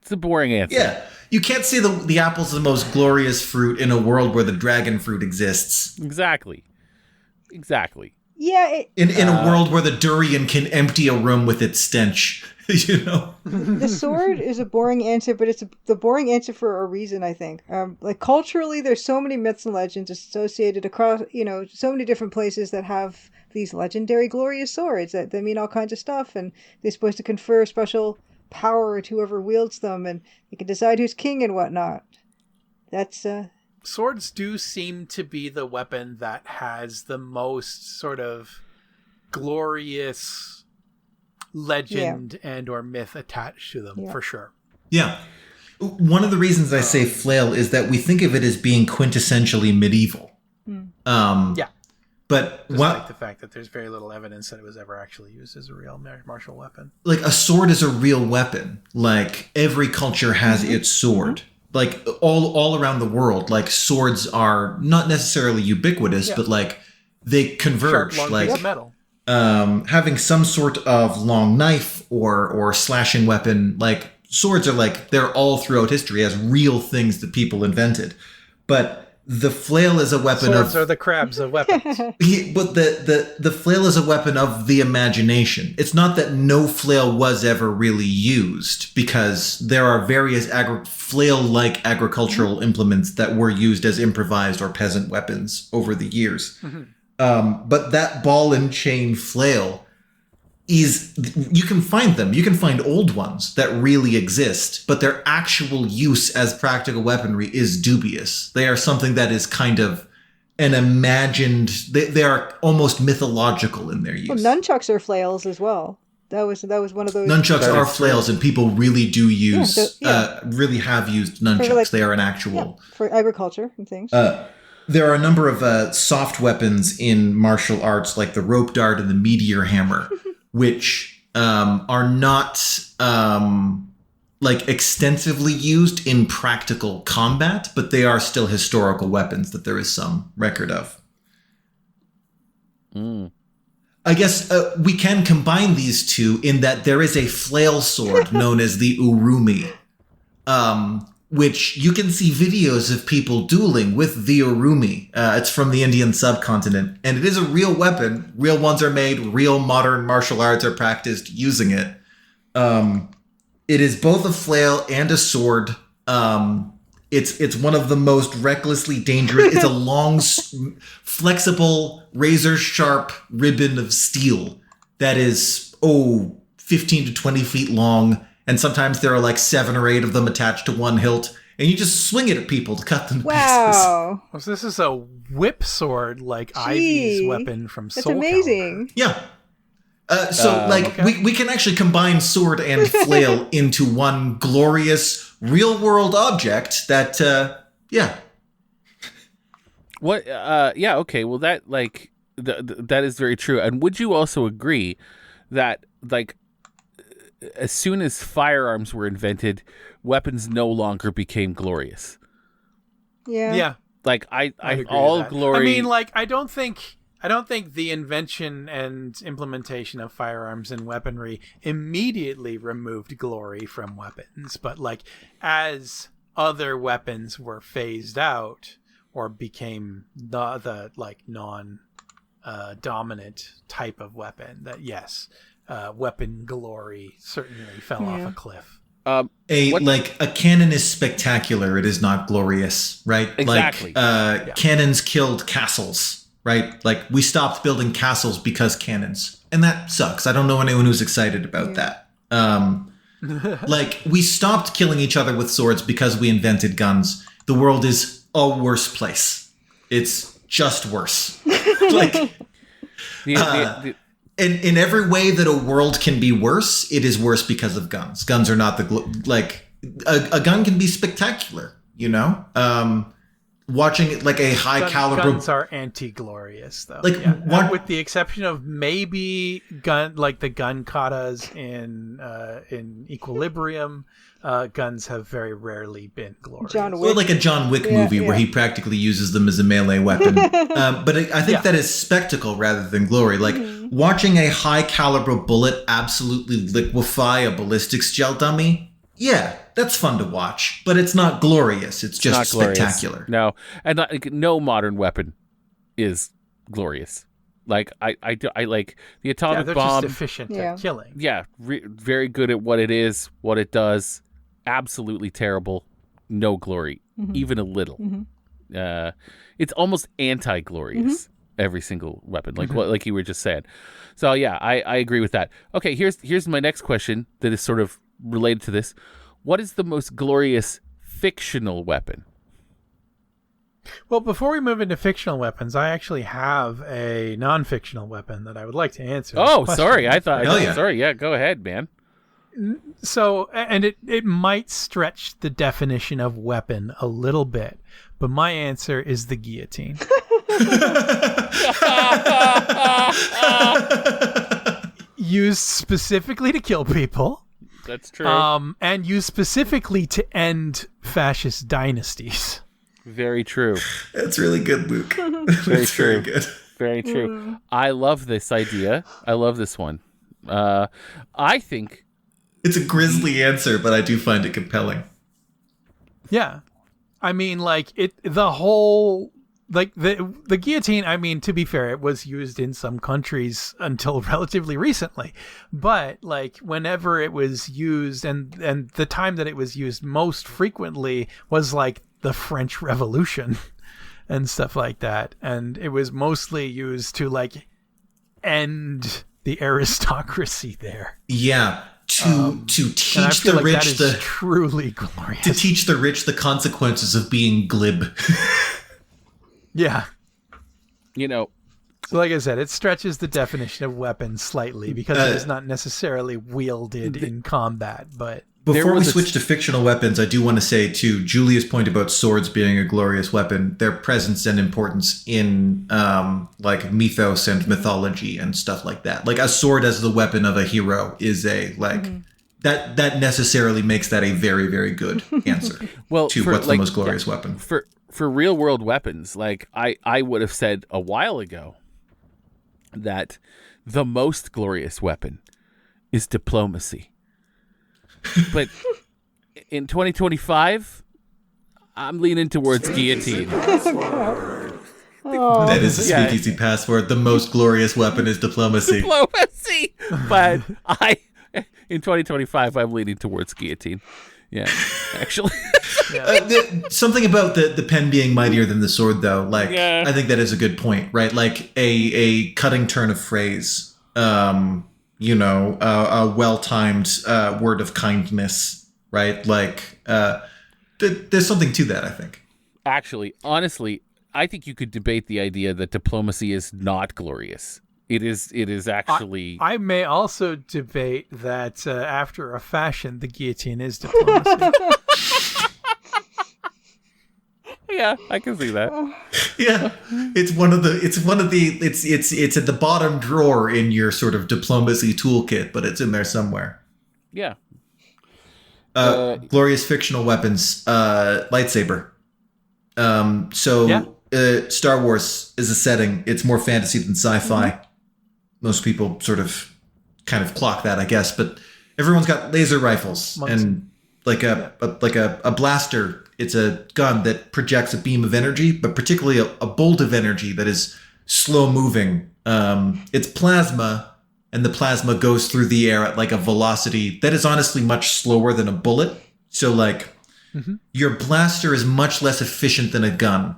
It's a boring answer. Yeah. You can't say the apple's the most glorious fruit in a world where the dragon fruit exists. Exactly. Yeah. In a world where the durian can empty a room with its stench, you know? The sword is a boring answer, but it's the boring answer for a reason, I think. Like culturally, there's so many myths and legends associated across, so many different places that have these legendary glorious swords that they mean all kinds of stuff, and they're supposed to confer special power to whoever wields them, and they can decide who's king and whatnot. That's swords do seem to be the weapon that has the most sort of glorious legend and or myth attached to them, for sure. Yeah. One of the reasons I say flail is that we think of it as being quintessentially medieval. But like the fact that there's very little evidence that it was ever actually used as a real martial weapon. Like a sword is a real weapon. Like every culture has its sword. Like all around the world, like swords are not necessarily ubiquitous, but like they converge. Sharp, long like piece of metal. Having some sort of long knife or slashing weapon, like swords are like they're all throughout history as real things that people invented. But the flail is a weapon Swords are the crabs of weapons. But the flail is a weapon of the imagination. It's not that no flail was ever really used, because there are various flail-like agricultural implements that were used as improvised or peasant weapons over the years. But that ball and chain flail you can find them. You can find old ones that really exist, but their actual use as practical weaponry is dubious. They are something that is kind of an imagined, they are almost mythological in their use. Well, nunchucks are flails as well. That was one of those. Nunchucks are flails, and people really do use, really have used nunchucks. They are an actual... for agriculture and things. There are a number of soft weapons in martial arts, like the rope dart and the meteor hammer, which are not like extensively used in practical combat, but they are still historical weapons that there is some record of. I guess we can combine these two in that there is a flail sword known as the Urumi, which you can see videos of people dueling with the Urumi. It's from the Indian subcontinent, and it is a real weapon. Real ones are made. Real modern martial arts are practiced using it. It is both a flail and a sword. It's one of the most recklessly dangerous. It's a long, flexible, razor-sharp ribbon of steel that is, 15 to 20 feet long, and sometimes there are like 7 or 8 of them attached to one hilt, and you just swing it at people to cut them to pieces. Wow. So this is a whip sword, like Ivy's weapon from Soul That's amazing. Calibur. Yeah. We can actually combine sword and flail into one glorious real-world object that, What? Yeah. Okay. Well, that that is very true. And would you also agree that as soon as firearms were invented, weapons no longer became glorious? Yeah. Yeah. I'd agree all with that. glory. I mean, I don't think the invention and implementation of firearms and weaponry immediately removed glory from weapons, but as other weapons were phased out or became the non dominant type of weapon, that yes, weapon glory certainly fell off a cliff. A cannon is spectacular. It is not glorious, right? Exactly. Cannons killed castles. Right? We stopped building castles because cannons. And that sucks. I don't know anyone who's excited about that. We stopped killing each other with swords because we invented guns. The world is a worse place. It's just worse. In every way that a world can be worse, it is worse because of guns. Guns are not a gun can be spectacular, you know? Watching it a high caliber guns are anti-glorious though. With the exception of maybe the gun katas in Equilibrium, guns have very rarely been glorious. John Wick. Or a John Wick movie where he practically uses them as a melee weapon. But I think that is spectacle rather than glory. Watching a high caliber bullet absolutely liquefy a ballistics gel dummy. Yeah, that's fun to watch, but it's not glorious. It's just spectacular. No, and no modern weapon is glorious. I like the atomic they're bomb. Just efficient at killing. Yeah, very good at what it is, what it does. Absolutely terrible. No glory, even a little. Mm-hmm. It's almost anti-glorious. Every single weapon, like you were just saying. So yeah, I agree with that. Okay, here's my next question that is sort of related to this. What is the most glorious fictional weapon? Well, before we move into fictional weapons, I actually have a non-fictional weapon that I would like to answer. Oh, sorry. Sorry. Yeah, go ahead, man. So, and it might stretch the definition of weapon a little bit, but my answer is the guillotine. Used specifically to kill people. That's true. And used specifically to end fascist dynasties. Very true. That's really good, Luke. Very true. Very good. Very true. I love this idea. I love this one. I think it's a grisly answer, but I do find it compelling. Yeah. I mean, the whole the guillotine, I mean, to be fair, it was used in some countries until relatively recently, but whenever it was used, and the time that it was used most frequently was the French Revolution and stuff like that, and it was mostly used to end the aristocracy there. Yeah. To teach the rich truly glorious. To teach the rich the consequences of being glib. Yeah. So like I said, it stretches the definition of weapon slightly because it is not necessarily wielded in combat, but before we switch to fictional weapons, I do want to say to Julia's point about swords being a glorious weapon, their presence and importance in mythos and mythology and stuff like that. A sword as the weapon of a hero is that necessarily makes that a very, very good answer to what's the most glorious weapon. For real world weapons, I would have said a while ago, that the most glorious weapon is diplomacy. But in 2025, I'm leaning towards guillotine. That is a speakeasy password. The most glorious weapon is diplomacy. Diplomacy! But in 2025, I'm leaning towards guillotine. Yeah, actually. Something about the pen being mightier than the sword, though. Like, I think that is a good point, right? Like a cutting turn of phrase. A well-timed word of kindness, right? Like, there's something to that, I think. Actually, honestly, I think you could debate the idea that diplomacy is not glorious. It is actually. I may also debate that after a fashion, the guillotine is diplomacy. Yeah, I can see that. Yeah, it's at the bottom drawer in your sort of diplomacy toolkit, but it's in there somewhere. Yeah. Glorious fictional weapons, lightsaber. Star Wars is a setting. It's more fantasy than sci-fi. Mm-hmm. Most people sort of kind of clock that, I guess, but everyone's got laser rifles and like a blaster. It's a gun that projects a beam of energy, but particularly a bolt of energy that is slow moving. It's plasma, and the plasma goes through the air at like a velocity that is honestly much slower than a bullet. So like your blaster is much less efficient than a gun.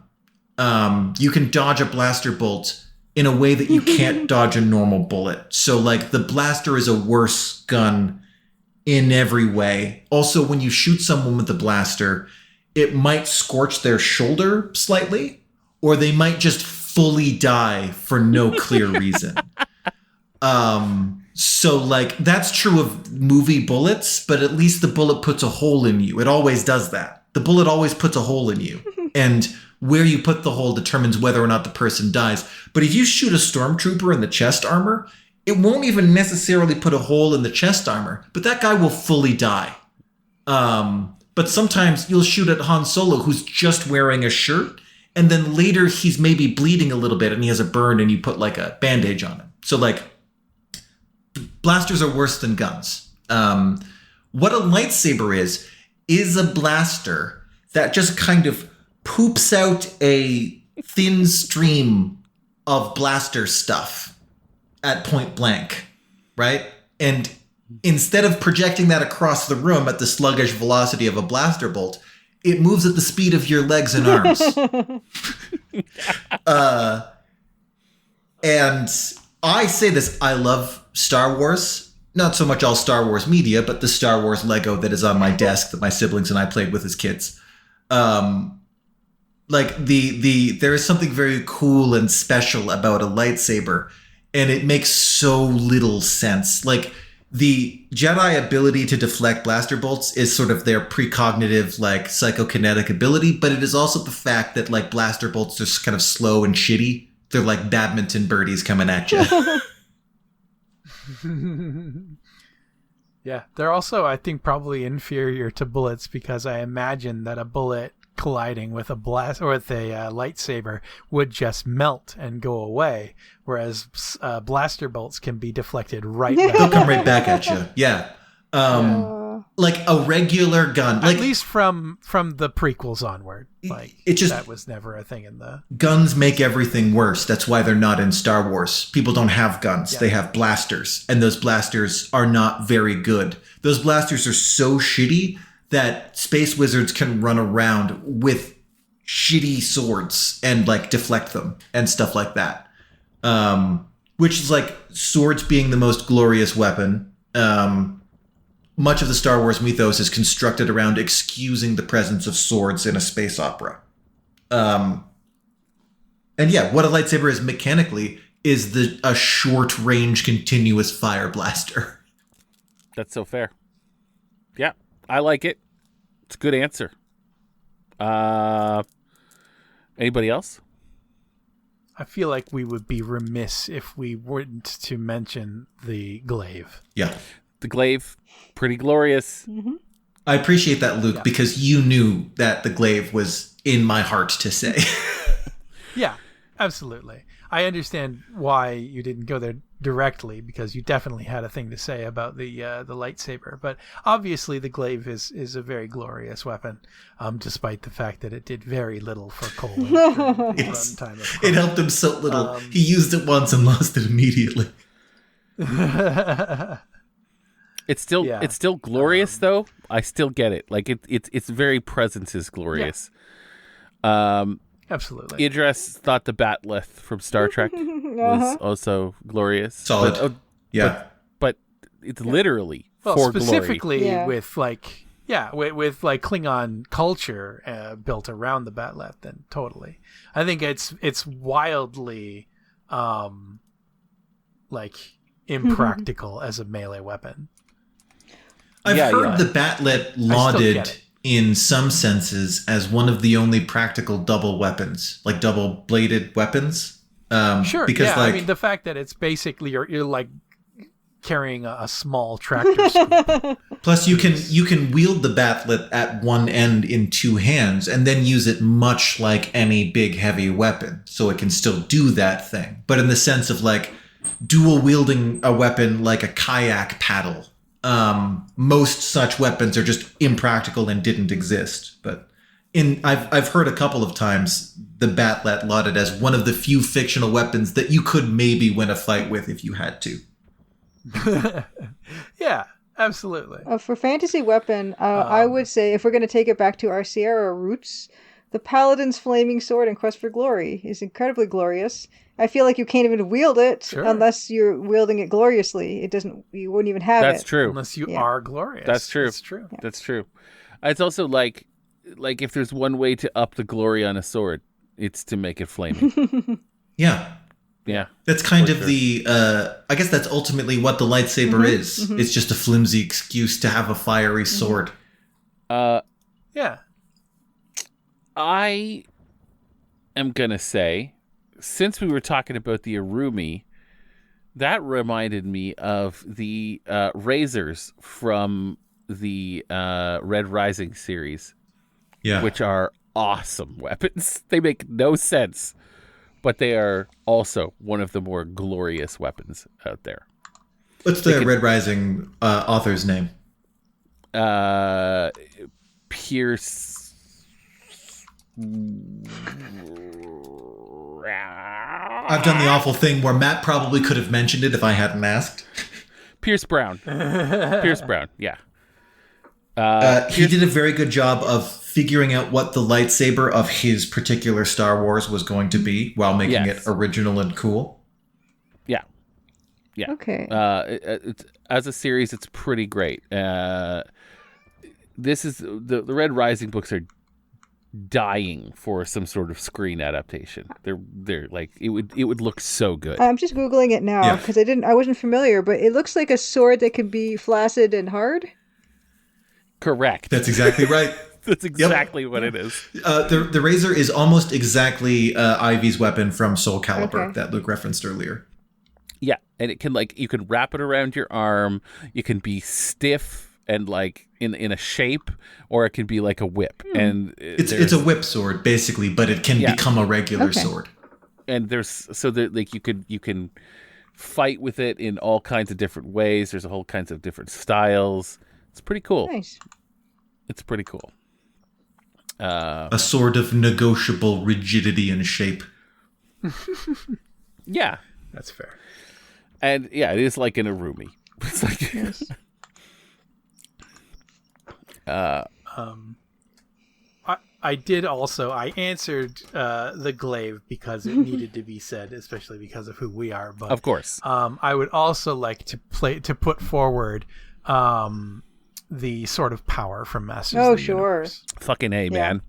You can dodge a blaster bolt in a way that you can't dodge a normal bullet. So like the blaster is a worse gun in every way. Also, when you shoot someone with the blaster, it might scorch their shoulder slightly, or they might just fully die for no clear reason. So like that's true of movie bullets, but at least the bullet puts a hole in you. It always does that. The bullet always puts a hole in you. And where you put the hole determines whether or not the person dies. But if you shoot a stormtrooper in the chest armor, it won't even necessarily put a hole in the chest armor, but that guy will fully die. But sometimes you'll shoot at Han Solo, who's just wearing a shirt, and then later he's maybe bleeding a little bit and he has a burn and you put like a bandage on him. So like blasters are worse than guns. What a lightsaber is a blaster that just kind of poops out a thin stream of blaster stuff at point blank, right? And instead of projecting that across the room at the sluggish velocity of a blaster bolt, it moves at the speed of your legs and arms. And I say this, I love Star Wars. Not so much all Star Wars media, but the Star Wars Lego that is on my desk that my siblings and I played with as kids. Like there is something very cool and special about a lightsaber, and it makes so little sense. Like the Jedi ability to deflect blaster bolts is sort of their precognitive, like psychokinetic ability, but it is also the fact that like blaster bolts are kind of slow and shitty. They're like badminton birdies coming at you. Yeah, they're also, I think, probably inferior to bullets because I imagine that a bullet colliding with a lightsaber would just melt and go away, whereas blaster bolts can be deflected right back. They'll come right back at you. Yeah. Like a regular gun. Like, at least from the prequels onward. Like it just, that was never a thing in the... Guns make everything worse. That's why they're not in Star Wars. People don't have guns. Yeah. They have blasters. And those blasters are not very good. Those blasters are so shitty that space wizards can run around with shitty swords and like deflect them and stuff like that. Which is like swords being the most glorious weapon. Much of the Star Wars mythos is constructed around excusing the presence of swords in a space opera. And yeah, what a lightsaber is mechanically is a short range continuous fire blaster. That's so fair. Yeah, I like it. It's a good answer. Anybody else? I feel like we would be remiss if we weren't to mention the glaive. Yeah. The glaive, pretty glorious. Mm-hmm. I appreciate that, Luke, because you knew that the glaive was in my heart to say. Yeah. Absolutely. I understand why you didn't go there directly, because you definitely had a thing to say about the lightsaber. But obviously the glaive is a very glorious weapon, despite the fact that it did very little for Cole. Runtime of It helped him so little. He used it once and lost it immediately. It's still glorious though. I still get it. Like its very presence is glorious. Absolutely. Idris thought the bat'leth from Star Trek was also glorious. Solid. But it's literally for specifically glory. with with Klingon culture built around the bat'leth. Then totally, I think it's wildly impractical as a melee weapon. I've heard the bat'leth lauded in some senses as one of the only practical double weapons, like double-bladed weapons. Sure, because I mean the fact that it's basically you're like carrying a small tractor scoop. Plus, you can wield the bat'leth at one end in two hands, and then use it much like any big heavy weapon, so it can still do that thing. But in the sense of like dual wielding a weapon like a kayak paddle. Most such weapons are just impractical and didn't exist. But I've heard a couple of times the bat'leth lauded as one of the few fictional weapons that you could maybe win a fight with if you had to. Yeah, absolutely. For fantasy weapon, I would say if we're going to take it back to our Sierra roots, the Paladin's flaming sword in Quest for Glory is incredibly glorious. I feel like you can't even wield it unless you're wielding it gloriously. It doesn't. You wouldn't even have it. That's true. Unless you are glorious. That's true. That's true. Yeah. That's true. It's also like if there's one way to up the glory on a sword, it's to make it flaming. Yeah. Yeah. That's kind of the. I guess that's ultimately what the lightsaber is. Mm-hmm. It's just a flimsy excuse to have a fiery sword. Yeah. I am gonna say, since we were talking about the Irumi, that reminded me of the razors from the Red Rising series, which are awesome weapons. They make no sense, but they are also one of the more glorious weapons out there. What's the Red Rising author's name? Pierce. I've done the awful thing where Matt probably could have mentioned it if I hadn't asked. Pierce Brown. Pierce Brown, yeah. He did a very good job of figuring out what the lightsaber of his particular Star Wars was going to be while making it original and cool. Yeah. Yeah. Okay. It's, as a series, it's pretty great. This is the Red Rising books are dying for some sort of screen adaptation. They're like it would look so good. I'm just googling it now because I wasn't familiar, but it looks like a sword that can be flaccid and hard. Correct. That's exactly right. That's exactly what it is. The razor is almost exactly Ivy's weapon from Soul Calibur that Luke referenced earlier. Yeah, and it can you can wrap it around your arm. You can be stiff and like in a shape, or it can be like a whip. And it's a whip sword basically, but it can become a regular sword. And you can fight with it in all kinds of different ways. There's a whole kinds of different styles. It's pretty cool. Nice. It's pretty cool. A sword of negotiable rigidity and shape. Yeah, that's fair. And yeah, it is like an Irumi. It's like yes. I did also. I answered the glaive because it needed to be said, especially because of who we are. But of course, I would also like to put forward the Sword of Power from Masters of the Universe. Fucking A, man.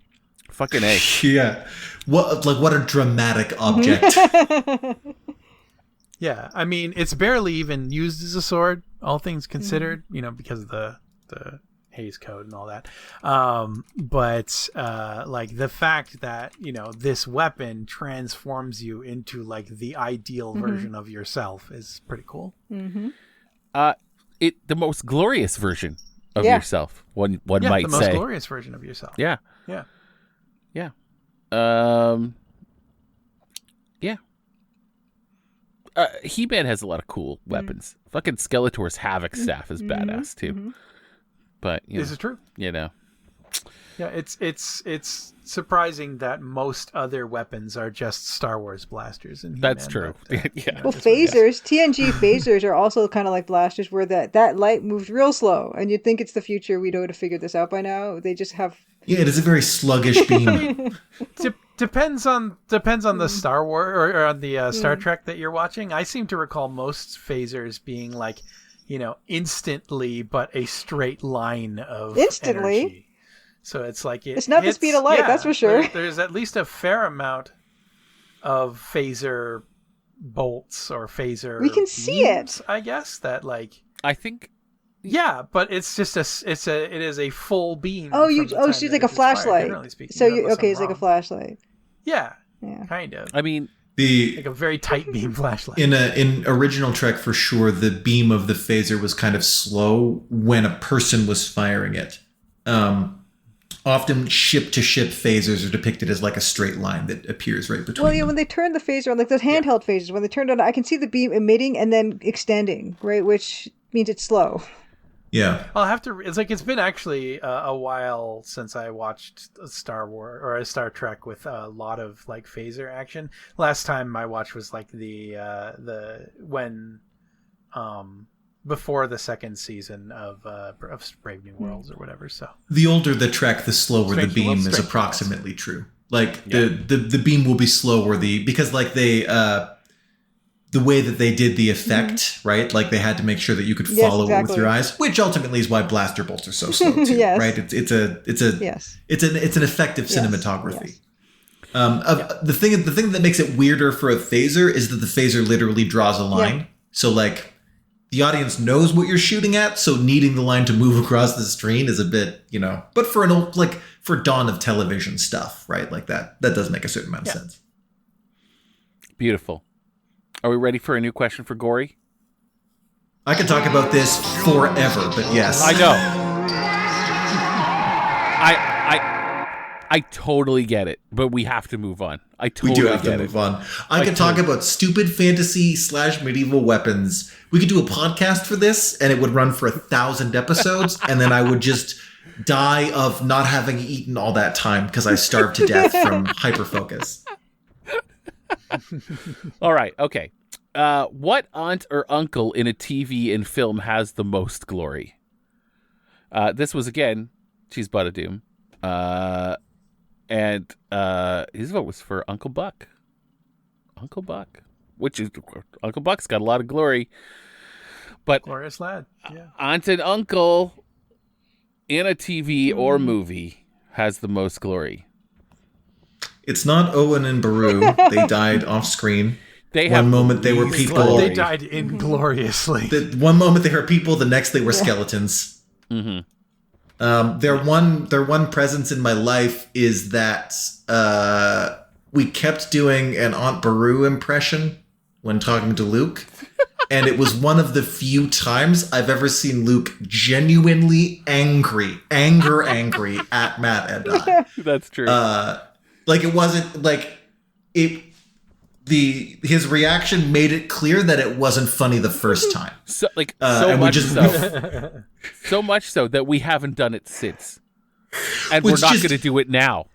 Fucking A. Yeah. What a dramatic object. Yeah, I mean, it's barely even used as a sword, all things considered, because of the Hays Code and all that. But the fact that, this weapon transforms you into the ideal version of yourself is pretty cool. Mm-hmm. The most glorious version of yourself, one might the say. most glorious version of yourself. Yeah. Yeah. Yeah. Yeah. He-Man has a lot of cool weapons. Fucking Skeletor's Havoc staff is badass too. But This is true. You know. Yeah, it's surprising that most other weapons are just Star Wars blasters. And That's true. Yeah. Well, phasers, TNG phasers are also kind of like blasters, where that light moves real slow, and you'd think it's the future. We'd have figured this out by now. They just have. Yeah, it is a very sluggish beam. Depends on the Star Wars or on the Star Trek that you're watching. I seem to recall most phasers being like, instantly, but a straight line of energy. So it's like it's not the speed of light, that's for sure. There's at least a fair amount of phaser bolts or phaser. We can see beams, it, I guess. That like I think. Yeah, but it's just it is a full beam. She's like a flashlight. So it's like a flashlight. Yeah, kind of. I mean, like a very tight beam flashlight. In original Trek, for sure, the beam of the phaser was kind of slow when a person was firing it. Often ship-to-ship phasers are depicted as like a straight line that appears right between them. When they turn the phaser on, like those handheld phasers, when they turn it on, I can see the beam emitting and then extending, right? Which means it's slow. Yeah. I'll have to. It's been actually a while since I watched a Star Wars or a Star Trek with a lot of like phaser action. Last time I watched was like before the second season of Brave New Worlds or whatever. So the older the Trek, the slower the beam is approximately true. Like the beam will be slower because like they the way that they did the effect, right? Like they had to make sure that you could follow it with your eyes, which ultimately is why blaster bolts are so slow too, right? It's an effective cinematography. The thing that makes it weirder for a phaser is that the phaser literally draws a line. So like the audience knows what you're shooting at, so needing the line to move across the screen is a bit, but for an old, like for dawn of television stuff, right? Like that does make a certain amount of sense. Beautiful. Are we ready for a new question for Gory? I could talk about this forever, but yes. I know. I totally get it, but we have to move on. We do have to move on. I could talk about stupid fantasy / medieval weapons. We could do a podcast for this, and it would run for 1,000 episodes, and then I would just die of not having eaten all that time because I starved to death from hyperfocus. All right. Okay. What aunt or uncle in a TV and film has the most glory? This was again, Cheese Bada Doom. And his vote was for Uncle Buck. Uncle Buck, which is Uncle Buck's got a lot of glory, but glorious lad. Yeah. Aunt and uncle in a TV or movie has the most glory. It's not Owen and Baru. They died off screen. One moment they were people. They died ingloriously. One moment they were people. The next they were skeletons. Mm-hmm. Their one presence in my life is that we kept doing an Aunt Beru impression when talking to Luke, and it was one of the few times I've ever seen Luke genuinely angry at Matt and I. That's true. Like it wasn't like it. His reaction made it clear that it wasn't funny the first time. So much so that we haven't done it since, and we're not going to do it now.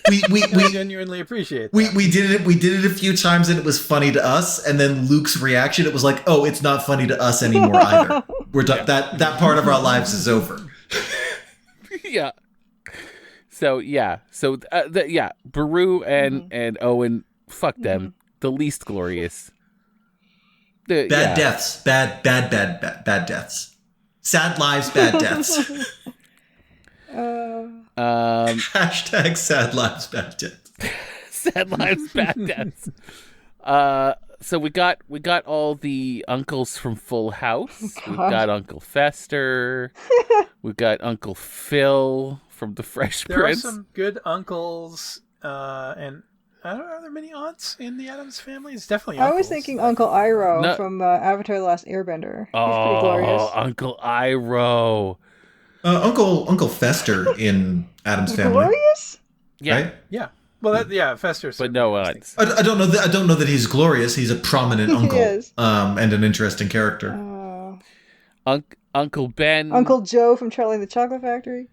We genuinely appreciate that. We did it a few times, and it was funny to us. And then Luke's reaction, it was like, "Oh, it's not funny to us anymore either. We're done. That part of our lives is over." Yeah. So Baru and Owen, fuck them. The least glorious. Bad deaths. Bad deaths. Sad lives, bad deaths. Hashtag sad lives, bad deaths. Sad lives, bad deaths. So we got all the uncles from Full House. We've got Uncle Fester. We've got Uncle Phil from The Fresh Prince. There are some good uncles, and I don't know, are there many aunts in the Addams family? It's definitely uncles. I was thinking Uncle Iroh from Avatar The Last Airbender. He's pretty glorious. Uncle Iroh. Uncle Fester in Addams family. Glorious? Yeah. Right? Yeah. Well, Fester. but no aunts. I don't know. I don't know that he's glorious. He's a prominent uncle, is. and an interesting character. Uncle Ben. Uncle Joe from Charlie and the Chocolate Factory.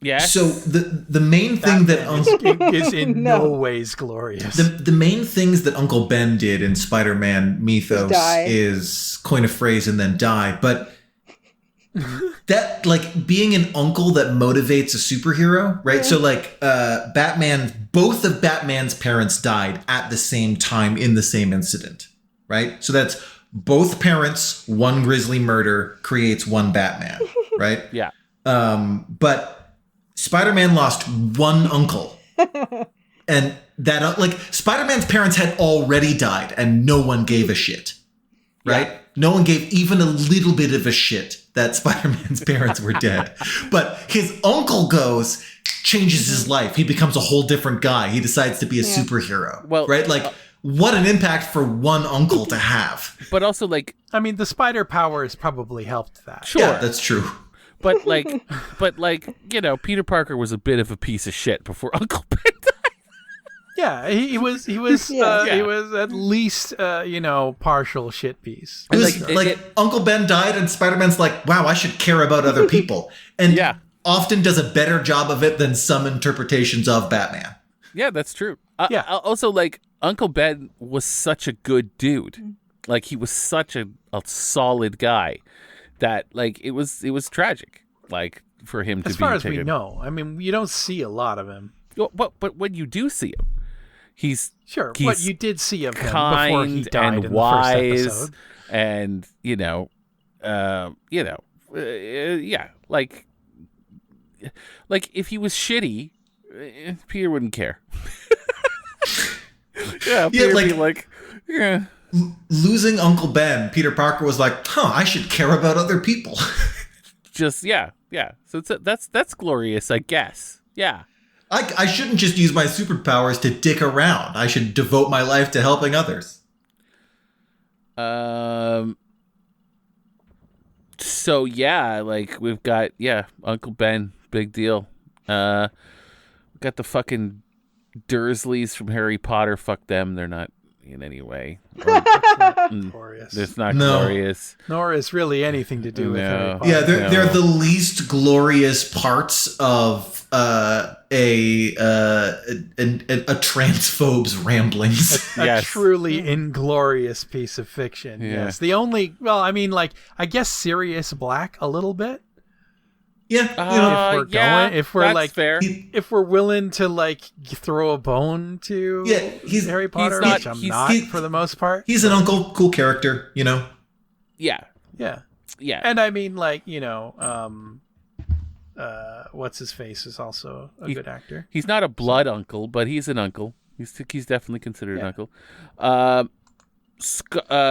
Yes. So the main thing that is in no ways glorious. the main things that Uncle Ben did in Spider-Man mythos Die. is coin a phrase and then die. But that, like, being an uncle that motivates a superhero, right? So, like, both of Batman's parents died at the same time in the same incident, right? So that's both parents, one grisly murder creates one Batman, right? Yeah. But Spider-Man lost one uncle. And that, like, Spider-Man's parents had already died and no one gave a shit, right? Yeah. No one gave even a little bit of a shit that Spider-Man's parents were dead. But his uncle changes his life. He becomes a whole different guy. He decides to be a superhero, right? Like, what an impact for one uncle to have. But also, like, I mean, the spider powers probably helped that. Sure. Yeah, that's true. But you know, Peter Parker was a bit of a piece of shit before Uncle Ben died. Yeah, he was he was at least partial shit piece. It was Uncle Ben died and Spider-Man's like, wow, I should care about other people. And often does a better job of it than some interpretations of Batman. Yeah, that's true. Also, like, Uncle Ben was such a good dude. Like, he was such a solid guy that, like, it was tragic, like, for him to be as far as taken. we know. I mean, you don't see a lot of him. But when you do see him, he's what you did see of him kind before he died and in wise, the first episode. And like if he was shitty, Peter wouldn't care. Peter would be like, yeah. Losing Uncle Ben, Peter Parker was like, I should care about other people. Just yeah. So that's glorious, I guess. Yeah. I shouldn't just use my superpowers to dick around. I should devote my life to helping others. So yeah, like, we've got Uncle Ben, big deal. We got the fucking Dursleys from Harry Potter. Fuck them. They're not in any way. Glorious. It's not glorious. Nor is really anything to do with Harry Potter. Yeah, they're the least glorious parts of a transphobe's ramblings. A truly inglorious piece of fiction. Yeah. Yes. The only, well, I mean, like, I guess Sirius Black a little bit. Yeah, if we're like fair. If we're willing to, like, throw a bone to he's Harry Potter, not- which I'm he's- not for the most part. He's an uncle, cool character, Yeah. Yeah. Yeah. And I mean, like, what's his face is also a good actor. He's not a blood uncle, but he's an uncle. He's definitely considered an uncle. I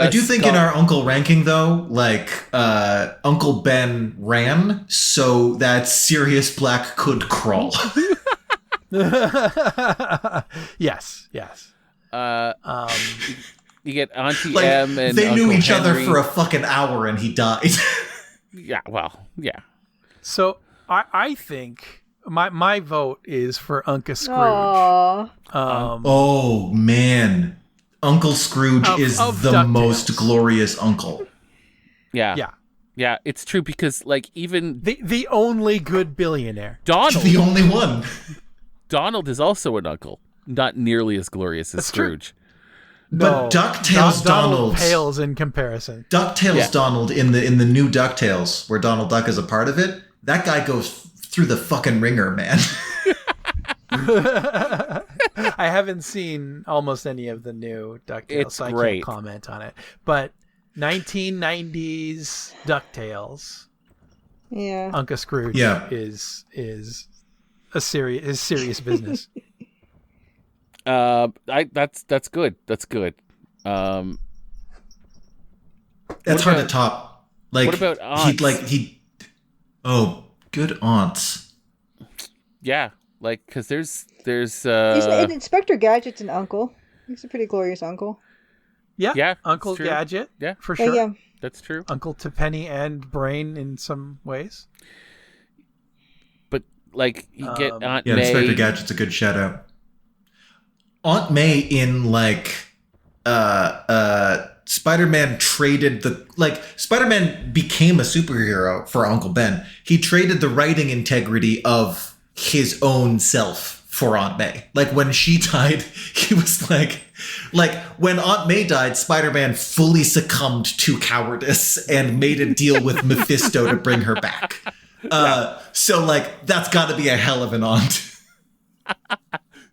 do think in our uncle ranking, though, like, Uncle Ben ran so that Sirius Black could crawl. Yes. You get Auntie Like, M and they knew Uncle each other Henry. for a fucking hour and he died. Yeah, well, yeah. So I think my vote is for Unca Scrooge. Aww. Oh, man. Uncle Scrooge is of the DuckTales. most glorious uncle. Yeah. Yeah, it's true because, like, even The only good billionaire. Donald The only one. Donald is also an uncle. Not nearly as glorious as That's true. Scrooge. But DuckTales Donald pales in comparison. DuckTales Donald in the new DuckTales, where Donald Duck is a part of it, that guy goes through the fucking ringer, man. I haven't seen almost any of the new DuckTales, It's so I great. can't comment on it. But 1990s DuckTales, Yeah. Unca Scrooge is serious business. That's good. That's good. That's hard to top. Like, what about aunts? Good aunts. Yeah, like, because there's He's an Inspector Gadget's an uncle. He's a pretty glorious uncle. Yeah, Uncle it's true. Gadget. Yeah. For sure. Yeah. That's true. Uncle to Penny and Brain in some ways. But, like, you get Aunt Yeah, May. Inspector Gadget's a good shout out. Aunt May in Spider-Man Spider-Man became a superhero for Uncle Ben. He traded the writing integrity of his own self for Aunt May. Like when she died, he was like when Aunt May died, Spider-Man fully succumbed to cowardice and made a deal with Mephisto to bring her back. So that's got to be a hell of an aunt.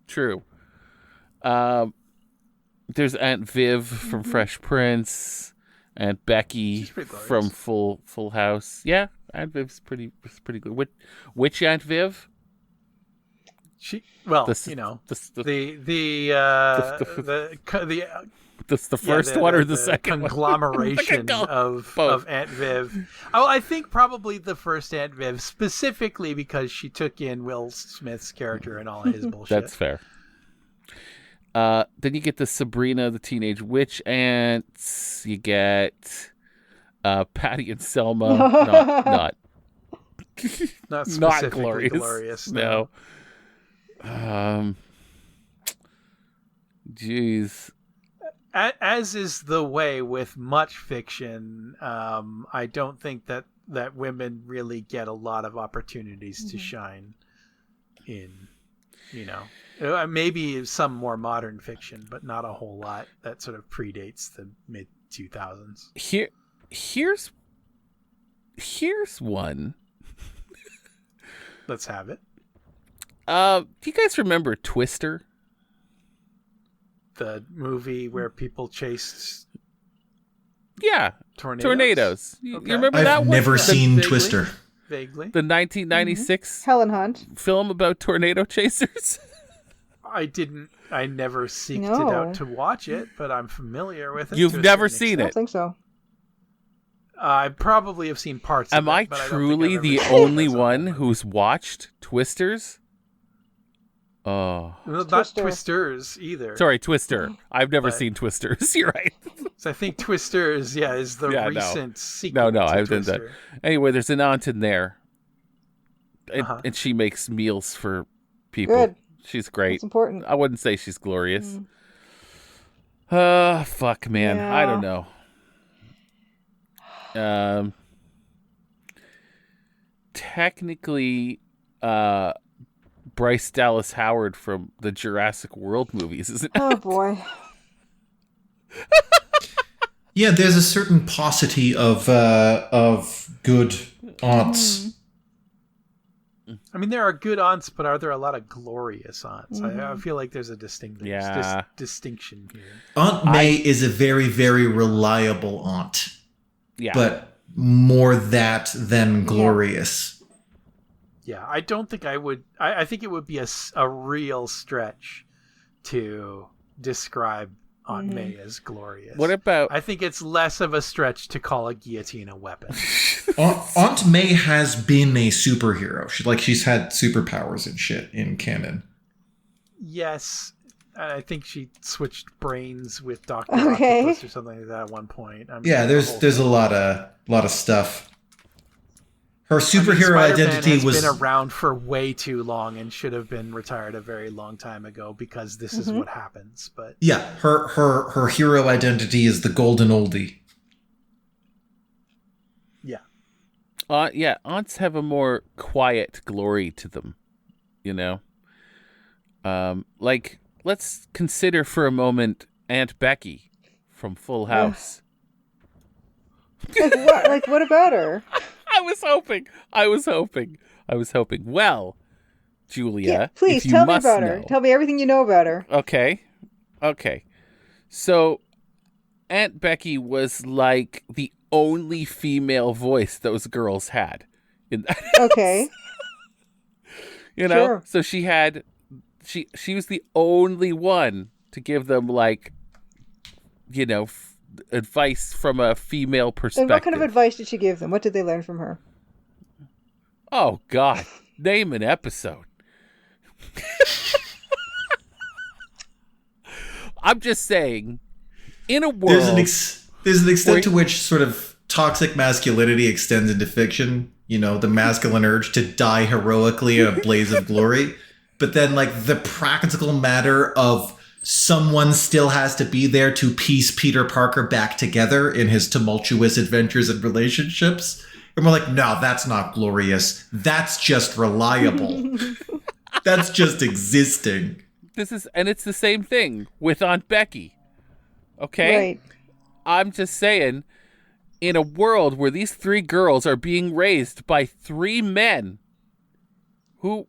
True. There's Aunt Viv from Fresh Prince, Aunt Becky from Full House. Yeah, Aunt Viv's pretty good. Which Aunt Viv? The first one or the second conglomeration of Aunt Viv. Oh, I think probably the first Aunt Viv, specifically because she took in Will Smith's character and all of his bullshit. That's fair. Then you get the Sabrina, the teenage witch ants. You get Patty and Selma. Not not glorious. No. Jeez. As is the way with much fiction, I don't think that women really get a lot of opportunities to shine in, maybe some more modern fiction, but not a whole lot that sort of predates the mid 2000s. Here's one. Let's have it. Do you guys remember Twister? The movie where people chased tornadoes. You remember that I've one? never seen Twister. Vaguely. The 1996 Helen Hunt film about tornado chasers. I never seeked it out to watch it, but I'm familiar with it. You've never seen I it? don't think so. I probably have seen parts of it. Am I but truly I don't think the I've ever seen only it as a one whole. who's watched Twisters? Oh. Well, not Twister. Twisters either. Sorry, Twister. I've never But- seen Twisters. You're right. So I think Twisters, is the Yeah, no. recent sequel. No, to I've done that. Twister. Anyway, there's an aunt in there. Uh-huh. And she makes meals for people. Good. She's great. It's important. I wouldn't say she's glorious. Fuck, man. Yeah. I don't know. Technically, Bryce Dallas Howard from the Jurassic World movies, isn't it? Oh boy. Yeah, there's a certain paucity of good aunts. I mean, there are good aunts, but are there a lot of glorious aunts? I feel like there's a distinction here. Aunt May is a very, very reliable aunt, Yeah. but more that than glorious. Yeah, I don't think I would. I think it would be a real stretch to describe Aunt May as glorious. What about... I think it's less of a stretch to call a guillotine a weapon. Aunt May has been a superhero. She's had superpowers and shit in canon. Yes, I think she switched brains with Dr. Okay. Octopus or something like that at one point. Yeah, there's a lot of stuff. Her superhero Spider-Man identity has was been around for way too long and should have been retired a very long time ago because this is what happens. But her hero identity is the golden oldie. yeah, aunts have a more quiet glory to them, let's consider for a moment Aunt Becky from Full House. What about her? I was hoping. Well, Julia, Yeah, please if you tell me must about her. know- Tell me everything you know about her. Okay. So, Aunt Becky was like the only female voice those girls had in that. Okay. Sure. So she was the only one to give them advice from a female perspective. And what kind of advice did she give them? What did they learn from her? Oh God, name an episode. I'm just saying, in a world, there's an extent to which sort of toxic masculinity extends into fiction. The masculine urge to die heroically in a blaze of glory, but then the practical matter of someone still has to be there to piece Peter Parker back together in his tumultuous adventures and relationships. And we're like, no, that's not glorious. That's just reliable. That's just existing. It's the same thing with Aunt Becky. Okay? Right. I'm just saying, in a world where these 3 girls are being raised by 3 men who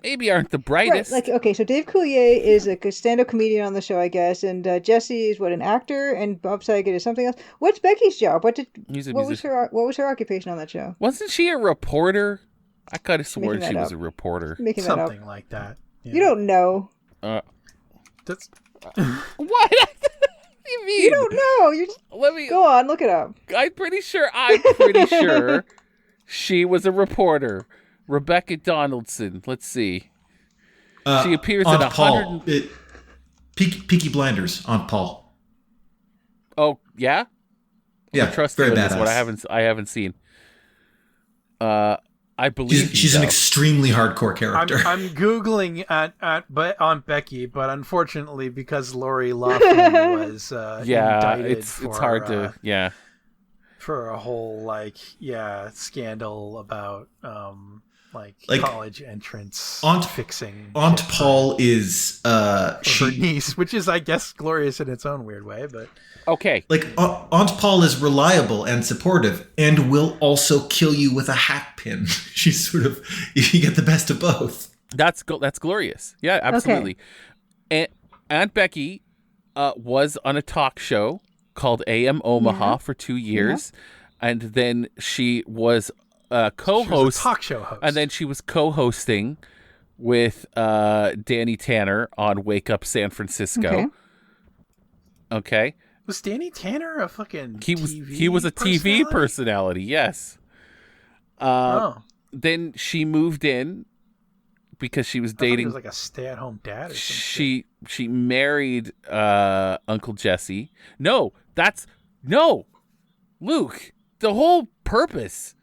maybe aren't the brightest. Right. So Dave Coulier is a stand-up comedian on the show, I guess, and Jesse is an actor, and Bob Saget is something else. What's Becky's job? What was her occupation on that show? Wasn't she a reporter? I could have sworn she was a reporter. Something like that. Yeah. You don't know. That's What? Do you mean? You don't know. Go on, look it up. I'm pretty sure she was a reporter. Rebecca Donaldson. Let's see. She appears in Aunt Paul. Peaky Blinders. Aunt Paul. Oh yeah. Yeah, I trust very you in badass. this. What I haven't seen. I believe she's an extremely hardcore character. I'm googling on Becky, but unfortunately, because Lori Loughlin was indicted it's hard to for a whole scandal about college entrance fixing. Aunt Paul is her niece, which is, I guess, glorious in its own weird way, but. Okay. Aunt Paul is reliable and supportive and will also kill you with a hat pin. She's sort of, you get the best of both. That's glorious. Yeah, absolutely. Okay. Aunt Becky was on a talk show called AM Omaha for 2 years. And then she was co-host. She was a talk show host. And then she was co-hosting with Danny Tanner on Wake Up San Francisco. Okay. Was Danny Tanner a fucking he was a TV personality, yes. Then she moved in because she was dating. He was like a stay-at-home dad or something. She married Uncle Jesse. No, Luke. The whole purpose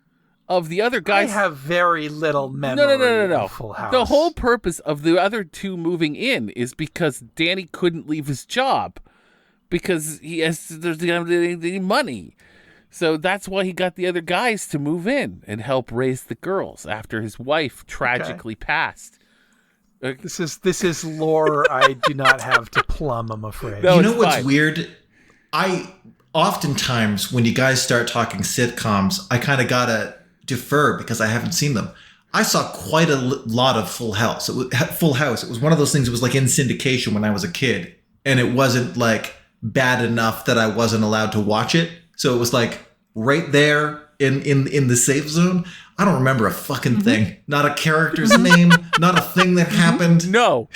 of the other guys. I have very little memory. No. Of Full House. The whole purpose of the other 2 moving in is because Danny couldn't leave his job. Because there's the money. So that's why he got the other guys to move in and help raise the girls after his wife tragically passed. This is lore I do not have to plumb, I'm afraid. No, you know what's weird? Oftentimes when you guys start talking sitcoms, I kind of gotta defer because I haven't seen them. I saw quite a lot of Full House. It was one of those things that was in syndication when I was a kid, and it wasn't bad enough that I wasn't allowed to watch it. So it was right there in the safe zone. I don't remember a fucking thing. Not a character's name, not a thing that happened. No.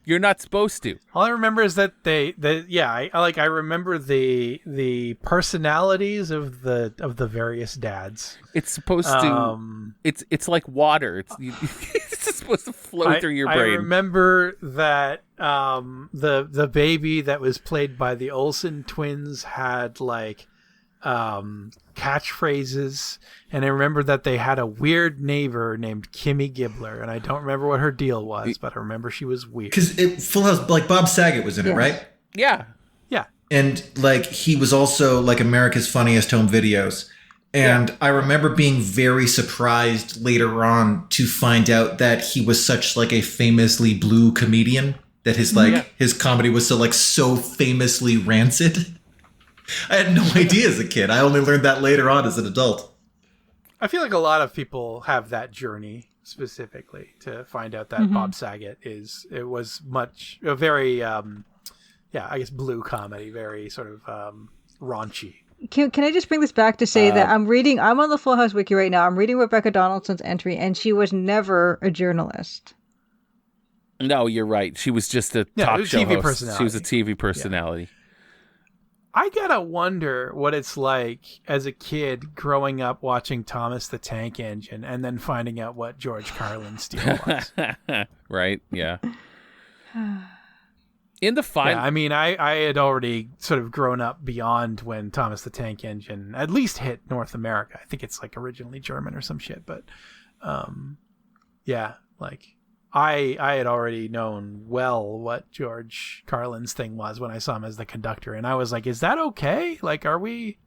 You're not supposed to. All I remember is that I remember the personalities of the various dads. It's supposed to it's like water. It's just supposed to flow through your brain. I remember that the baby that was played by the Olsen twins had catchphrases, and I remember that they had a weird neighbor named Kimmy Gibbler, and I don't remember what her deal was, but I remember she was weird. Because Full House, Bob Saget was in it, right? Yeah. And he was also America's Funniest Home Videos. And I remember being very surprised later on to find out that he was such a famously blue comedian, that his his comedy was so famously rancid. I had no idea as a kid. I only learned that later on as an adult. I feel like a lot of people have that journey specifically to find out that Bob Saget was a very, I guess blue comedy, very sort of raunchy. Can I just bring this back to say that I'm on the Full House wiki right now. I'm reading Rebecca Donaldson's entry, and she was never a journalist. No, you're right. She was just a talk show TV host. personality. She was a TV personality. Yeah. I gotta wonder what it's like as a kid growing up watching Thomas the Tank Engine and then finding out what George Carlin's deal was. Right? Yeah. In the final, I had already sort of grown up beyond when Thomas the Tank Engine at least hit North America. I think it's originally German or some shit, but I had already known well what George Carlin's thing was when I saw him as the conductor, and I was like, is that okay? Like, are we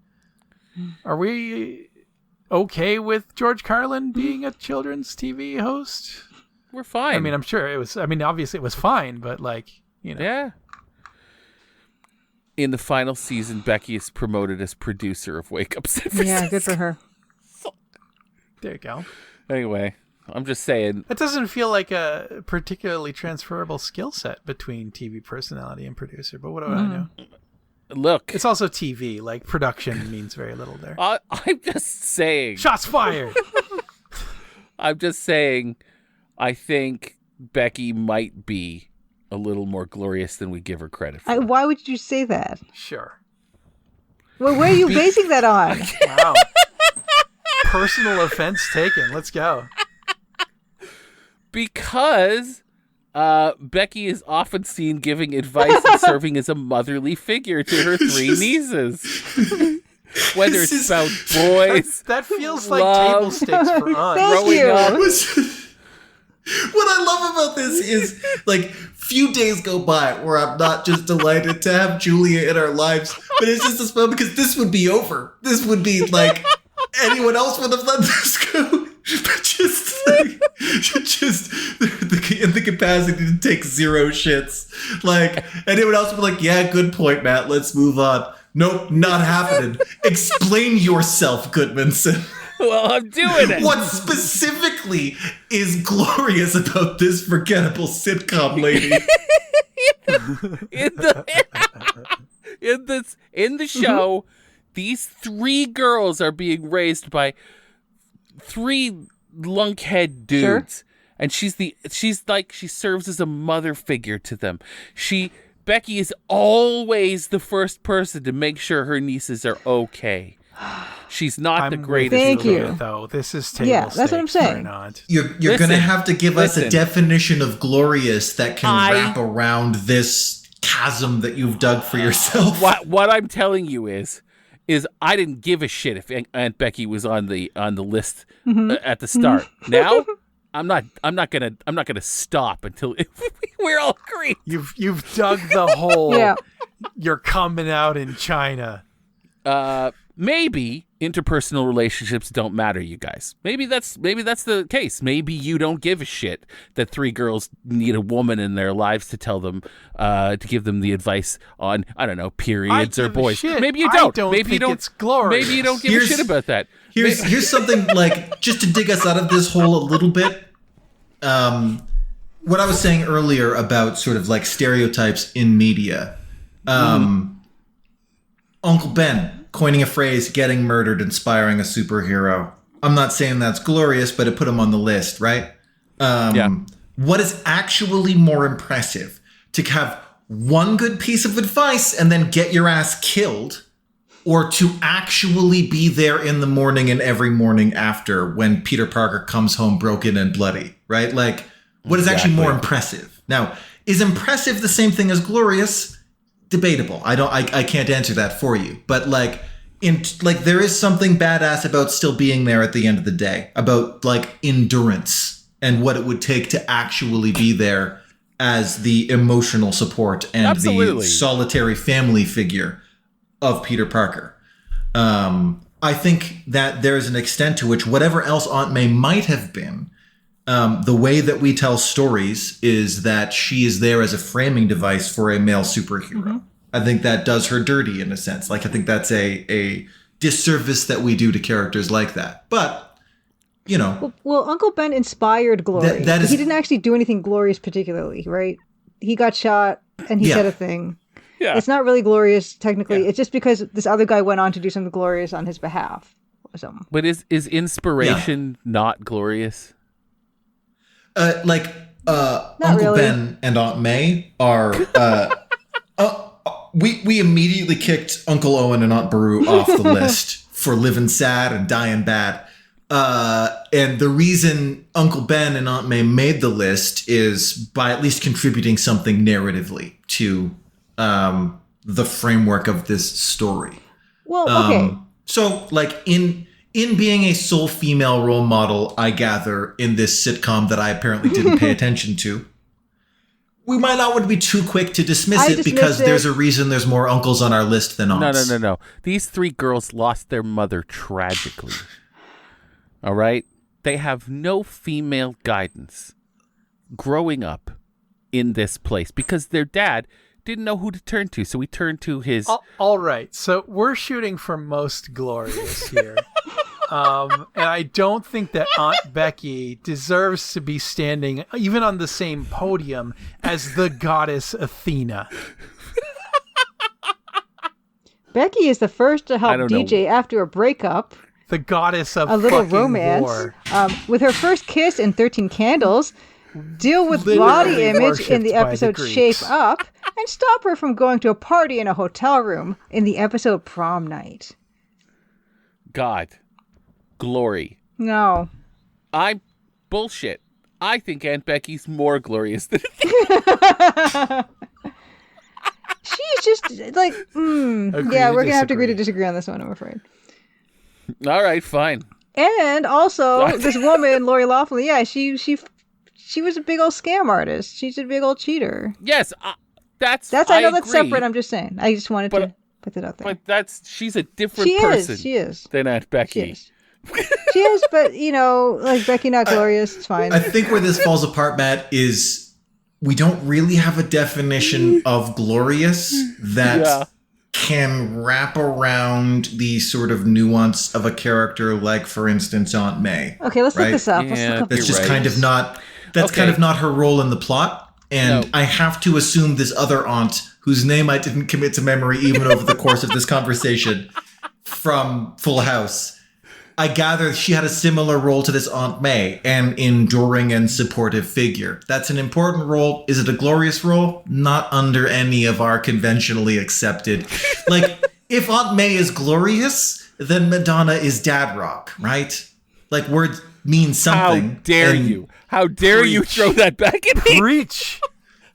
okay with George Carlin being a children's TV host? We're fine. I mean, I'm sure it was. I mean, obviously it was fine, but like, you know. Yeah. In the final season, Becky is promoted as producer of Wake Up San Francisco. Yeah, good for her. There you go. Anyway, I'm just saying. It doesn't feel like a particularly transferable skill set between TV personality and producer, but what do I know? Look, It's also TV. Like, production means very little there. I'm just saying. Shots fired! I'm just saying. I think Becky might be a little more glorious than we give her credit for. Why would you say that? Sure. Well, where are you basing that on? Wow. Personal offense taken. Let's go. Because Becky is often seen giving advice and serving as a motherly figure to her three nieces. Whether it's about boys, That feels like love, table stakes for us. Thank growing you. up. What I love about this is, like, few days go by where I'm not just delighted to have Julia in our lives, but it's just as well because this would be over. This would be like anyone else would have let this go, but just in the capacity to take zero shits. Like, anyone else would be like, yeah, good point, Matt. Let's move on. Nope, not happening. Explain yourself, Goodmanson. Well, I'm doing it. What specifically is glorious about this forgettable sitcom lady? in the show, these three girls are being raised by three lunkhead dudes, and she serves as a mother figure to them. Becky is always the first person to make sure her nieces are okay. She's not the greatest. Thank you. Though this is table Yeah, that's what I'm stakes or saying. not. You're going to have to give us a listen. definition of glorious that can wrap around this chasm that you've dug for yourself. What I'm telling you is I didn't give a shit if Aunt Becky was on the list at the start. Now, I'm not gonna stop until we're all agree. You've dug the hole. Yeah. You're coming out in China. Maybe interpersonal relationships don't matter, you guys. Maybe that's the case. Maybe you don't give a shit that three girls need a woman in their lives to tell them, to give them the advice on, I don't know, periods I or give a boys. shit. Maybe you I don't. don't Maybe you think don't. it's glorious. Maybe you don't give a shit about that. Here's something, like, just to dig us out of this hole a little bit. What I was saying earlier about sort of like stereotypes in media. Uncle Ben coining a phrase, getting murdered, inspiring a superhero. I'm not saying that's glorious, but it put him on the list, right? What is actually more impressive? To have one good piece of advice and then get your ass killed, or to actually be there in the morning and every morning after when Peter Parker comes home broken and bloody, right? Like, what is actually more impressive? Now, is impressive the same thing as glorious? Debatable. I can't answer that for you. But like there is something badass about still being there at the end of the day, about like endurance and what it would take to actually be there as the emotional support and the solitary family figure of Peter Parker. I think that there is an extent to which whatever else Aunt May might have been, the way that we tell stories is that she is there as a framing device for a male superhero. I think that does her dirty in a sense. Like, I think that's a disservice that we do to characters like that. But, you know. Well, Uncle Ben inspired glory. That is, he didn't actually do anything glorious particularly, right? He got shot and he said a thing. Yeah. It's not really glorious technically. It's just because this other guy went on to do something glorious on his behalf. Or something. But is inspiration not glorious? Not Uncle really. Ben and Aunt May are. We immediately kicked Uncle Owen and Aunt Beru off the list for living sad and dying bad. And the reason Uncle Ben and Aunt May made the list is by at least contributing something narratively to the framework of this story. Well, okay. So, like, in in being a sole female role model, I gather, in this sitcom that I apparently didn't pay attention to, we might not want to be too quick to dismiss it because there's a reason there's more uncles on our list than aunts. No. These 3 girls lost their mother tragically. All right? They have no female guidance growing up in this place because their dad didn't know who to turn to, so he turned to his... All right, so we're shooting for most glorious here. And I don't think that Aunt Becky deserves to be standing even on the same podium as the goddess Athena. Becky is the first to help DJ after a breakup. The goddess of a little fucking romance. war. With her first kiss in 13 Candles, deal with body image in the episode Shape Up, and stop her from going to a party in a hotel room in the episode Prom Night. God. Glory. No. I'm bullshit. I think Aunt Becky's more glorious than She's just like, yeah, we're going to have to agree to disagree on this one, I'm afraid. All right, fine. And also, this woman, Lori Loughlin, yeah, she was a big old scam artist. She's a big old cheater. Yes, that's I know that's separate. I'm just saying. I just wanted to put that out there. But she's a different person. She is. Than Aunt Becky. She is, but like Becky, not glorious. It's fine. I think where this falls apart, Matt, is we don't really have a definition of glorious that can wrap around the sort of nuance of a character, like, for instance, Aunt May. Okay, let's look this up. That's just kind of not. That's kind of not her role in the plot. And I have to assume this other aunt, whose name I didn't commit to memory even over the course of this conversation, from Full House. I gather she had a similar role to this Aunt May, an enduring and supportive figure. That's an important role. Is it a glorious role? Not under any of our conventionally accepted. Like, if Aunt May is glorious, then Madonna is dad rock, right? Like, words mean something. How dare you? How dare you throw that back at me? Preach!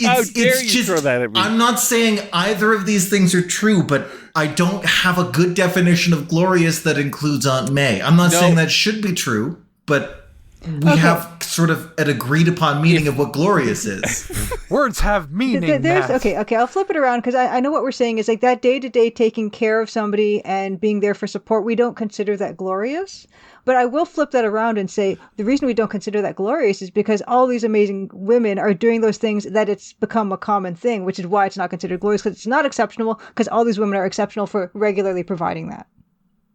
How dare you throw that at me? I'm not saying either of these things are true, but I don't have a good definition of glorious that includes Aunt May. I'm not saying that should be true, but we have sort of an agreed upon meaning of what glorious is. Words have meaning. Okay, I'll flip it around because I know what we're saying is like that day-to-day taking care of somebody and being there for support. We don't consider that glorious. But I will flip that around and say the reason we don't consider that glorious is because all these amazing women are doing those things that it's become a common thing, which is why it's not considered glorious, because it's not exceptional, because all these women are exceptional for regularly providing that.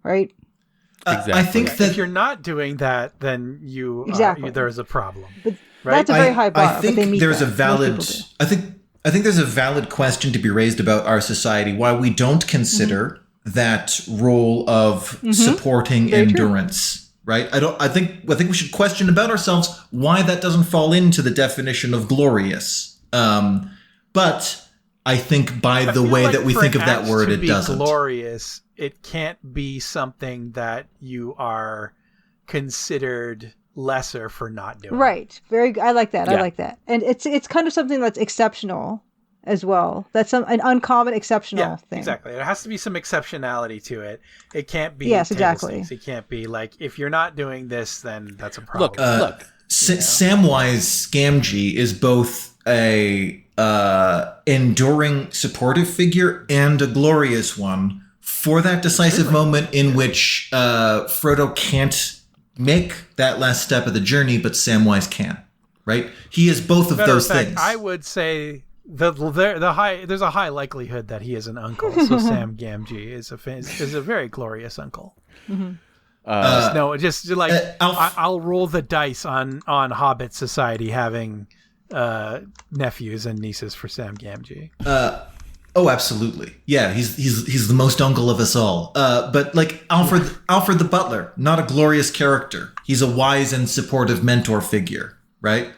Right? Exactly. I think that if you're not doing that, then there's a problem. But right? That's a very high bar. I think but they meet there's that. a valid. I think there's a valid question to be raised about our society why we don't consider that role of supporting Very endurance. True. Right? I think we should question about ourselves why that doesn't fall into the definition of glorious. But I think by the way that we think of that word, it doesn't. Glorious. It can't be something that you are considered lesser for not doing. Right. I like that. Yeah. I like that. And it's kind of something that's exceptional as well. That's an uncommon, exceptional thing. Exactly. There has to be some exceptionality to it. It can't be exactly. It can't be like, if you're not doing this, then that's a problem. Look. Samwise Gamgee is both a enduring supportive figure and a glorious one for that decisive moment in which Frodo can't make that last step of the journey, but Samwise can. Right? He is both of those things. I would say there's a high likelihood that he is an uncle. So Sam Gamgee is a very glorious uncle. Mm-hmm. I'll roll the dice on Hobbit Society having nephews and nieces for Sam Gamgee. Oh, absolutely. Yeah, he's the most uncle of us all. But like Alfred the Butler, not a glorious character. He's a wise and supportive mentor figure, right?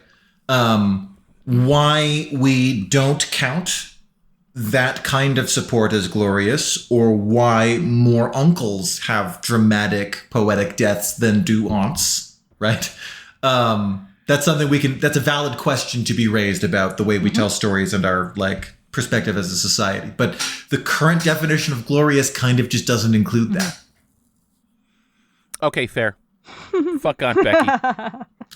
Why we don't count that kind of support as glorious, or why more uncles have dramatic, poetic deaths than do aunts, right? That's something that's a valid question to be raised about the way we tell stories and our perspective as a society. But the current definition of glorious kind of just doesn't include that. Okay, fair. Fuck Aunt Becky.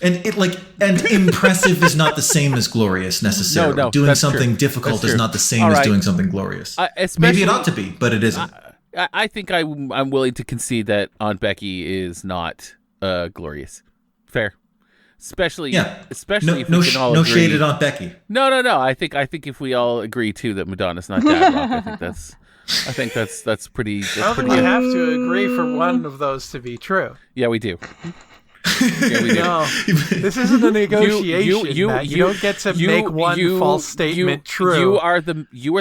And impressive is not the same as glorious necessarily. No, doing that's something true. difficult That's is true. not the same All as right. doing something glorious. Especially, Maybe it ought to be, but it isn't. I think I'm willing to concede that Aunt Becky is not glorious. Fair. Especially if we can all no agree. shade at Aunt Becky. No. I think if we all agree too that Madonna's not dad rock, I think that's pretty. I don't think we have to agree for one of those to be true. Yeah, we do. Yeah, we do. No, this isn't a negotiation. Matt. You don't get to make one false statement true. You are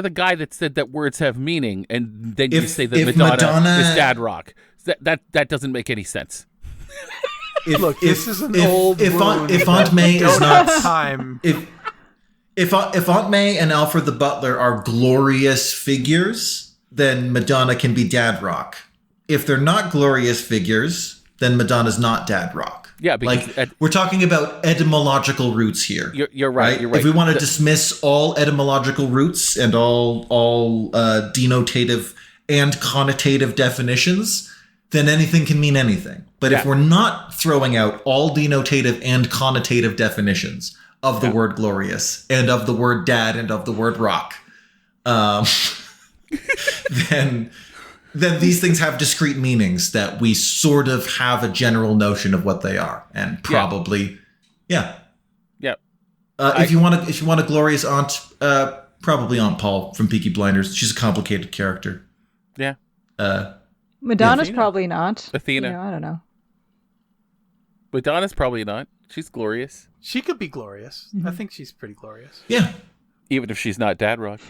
the guy that said that words have meaning, and then you say that if Madonna is dad rock. That doesn't make any sense. Look, this is an old wound. If Aunt May is not time. If Aunt May and Alfred the Butler are glorious figures, then Madonna can be dad rock. If they're not glorious figures, then Madonna's not dad rock. Yeah, because we're talking about etymological roots here. You're right. You're right. If we want to dismiss all etymological roots and all denotative and connotative definitions, then anything can mean anything. But if we're not throwing out all denotative and connotative definitions of the word glorious and of the word dad and of the word rock, then these things have discrete meanings that we sort of have a general notion of what they are, and probably, Yeah. If you want a glorious aunt, probably Aunt Paul from Peaky Blinders. She's a complicated character. Yeah. Madonna's probably not. Athena. I don't know. Madonna's probably not. She's glorious. She could be glorious. I think she's pretty glorious. Yeah. Even if she's not dad rock.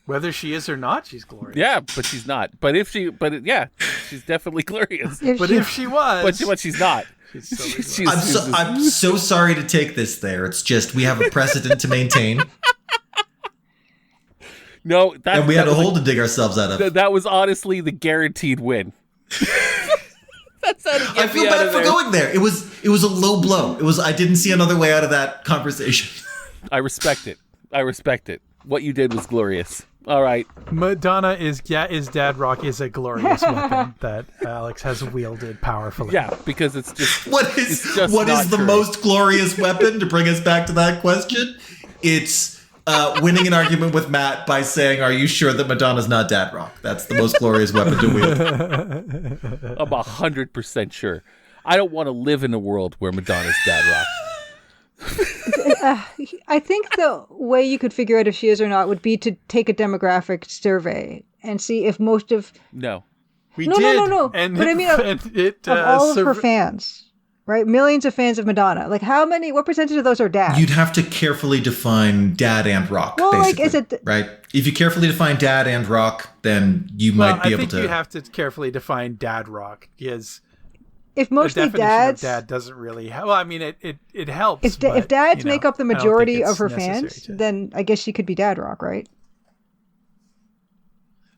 Whether she is or not, she's glorious. Yeah, but she's not. She's definitely glorious. If she was, but she's not. I'm so sorry to take this there. It's just we have a precedent to maintain. No, and we had a hole to dig ourselves out of. That was honestly the guaranteed win. That's how to get I feel me out bad of for there. going there. It was a low blow. I didn't see another way out of that conversation. I respect it. What you did was glorious. All right. Madonna is dad rock is a glorious weapon that Alex has wielded powerfully. Yeah, because it's just what is the most glorious weapon, to bring us back to that question? It's winning an argument with Matt by saying, "Are you sure that Madonna's not dad rock?" That's the most glorious weapon to wield. I'm 100% sure. I don't want to live in a world where Madonna's dad rock. I think the way you could figure out if she is or not would be to take a demographic survey and see if most of No. No. And but I mean, of all of her fans, right? Millions of fans of Madonna. Like, what percentage of those are dads? You'd have to carefully define dad and rock. Well, basically, is it right? If you carefully define dad and rock, then you might be able to. I think you have to carefully define dad rock, because if mostly dads, dad doesn't really. Well, I mean, it helps. If dads make up the majority of her fans, then I guess she could be dad rock, right?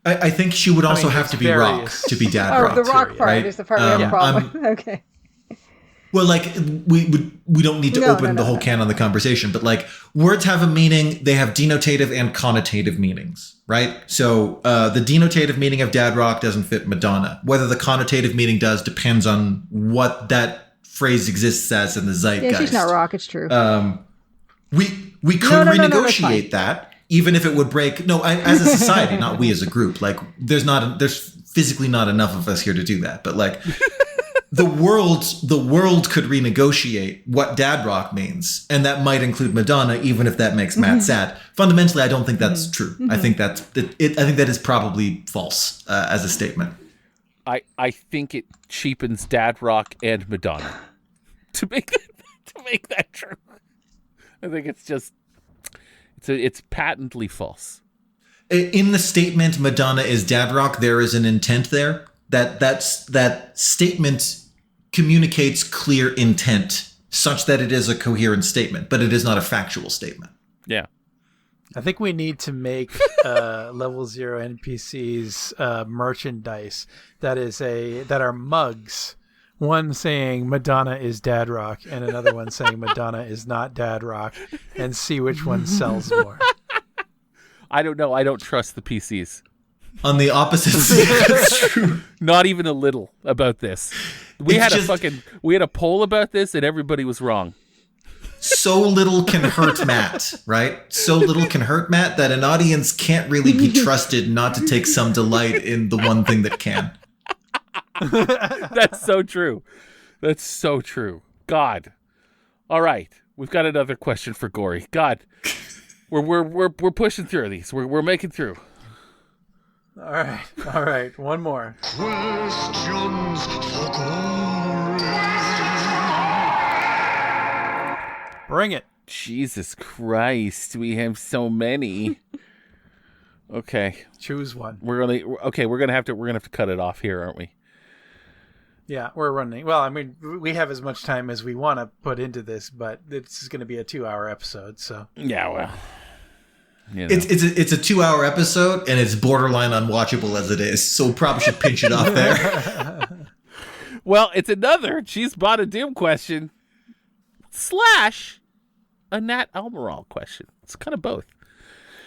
I think she would also have to be rock to be dad rock. Oh, the rock part right? is the part we have a problem with. Okay. Well, like, we don't need to open the whole can on the conversation, but like, words have a meaning. They have denotative and connotative meanings, right? So the denotative meaning of dad rock doesn't fit Madonna. Whether the connotative meaning does depends on what that phrase exists as in the zeitgeist. Yeah, she's not rock. It's true. We could renegotiate that, even if it would break. No, as a society, not we as a group. Like, there's physically not enough of us here to do that. But like, the world could renegotiate what dad rock means, and that might include Madonna, even if that makes Matt sad. Fundamentally, I don't think that's true. I think I think that is probably false as a statement. I think it cheapens dad rock and Madonna to make that true. I think it's just it's patently false. In the statement Madonna is dad rock, there is an intent there. That statement communicates clear intent such that it is a coherent statement, but it is not a factual statement. Yeah. I think we need to make level 0 NPCs merchandise that are mugs. One saying Madonna is dad rock and another one saying Madonna is not dad rock, and see which one sells more. I don't know. I don't trust the PCs. on the opposite side. That's true. Not even a little about this. We It's had just- we had a poll about this, and everybody was wrong. So little can hurt Matt, right? So little can hurt Matt that an audience can't really be trusted not to take some delight in the one thing that can. That's so true. That's so true. God. All right, we've got another question for Gory. God, we're pushing through these. We're making through. All right. One more. Questions for Gory. Bring it. Jesus Christ, we have so many. Okay, Choose one. we're gonna have to cut it off here, aren't we? Yeah, we're running. Well, I mean, we have as much time as we want to put into this, but this is going to be a 2-hour episode, so. Yeah, well, you know. It's a 2-hour episode and it's borderline unwatchable as it is, so we probably should pinch it off there. Well, it's another She's Bought a Doom question / a Nat Almiral question. It's kind of both.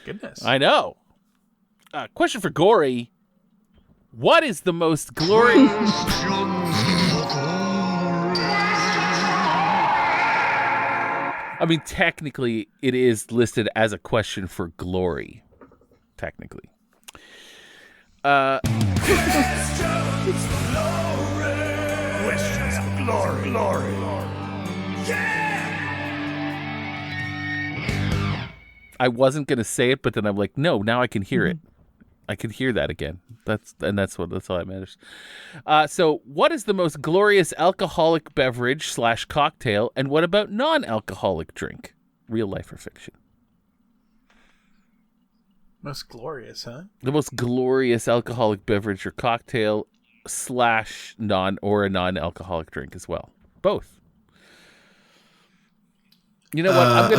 Goodness. I know. Question for Gory. What is the most glorious... I mean, technically, it is listed as a question for glory. Technically. Questions for glory. I wasn't going to say it, but then I'm like, no, now I can hear it. I can hear that again. That's all that matters. So what is the most glorious alcoholic beverage / cocktail, and what about non-alcoholic drink? Real life or fiction? Most glorious, huh? The most glorious alcoholic beverage or cocktail / a non-alcoholic drink as well. Both. You know what?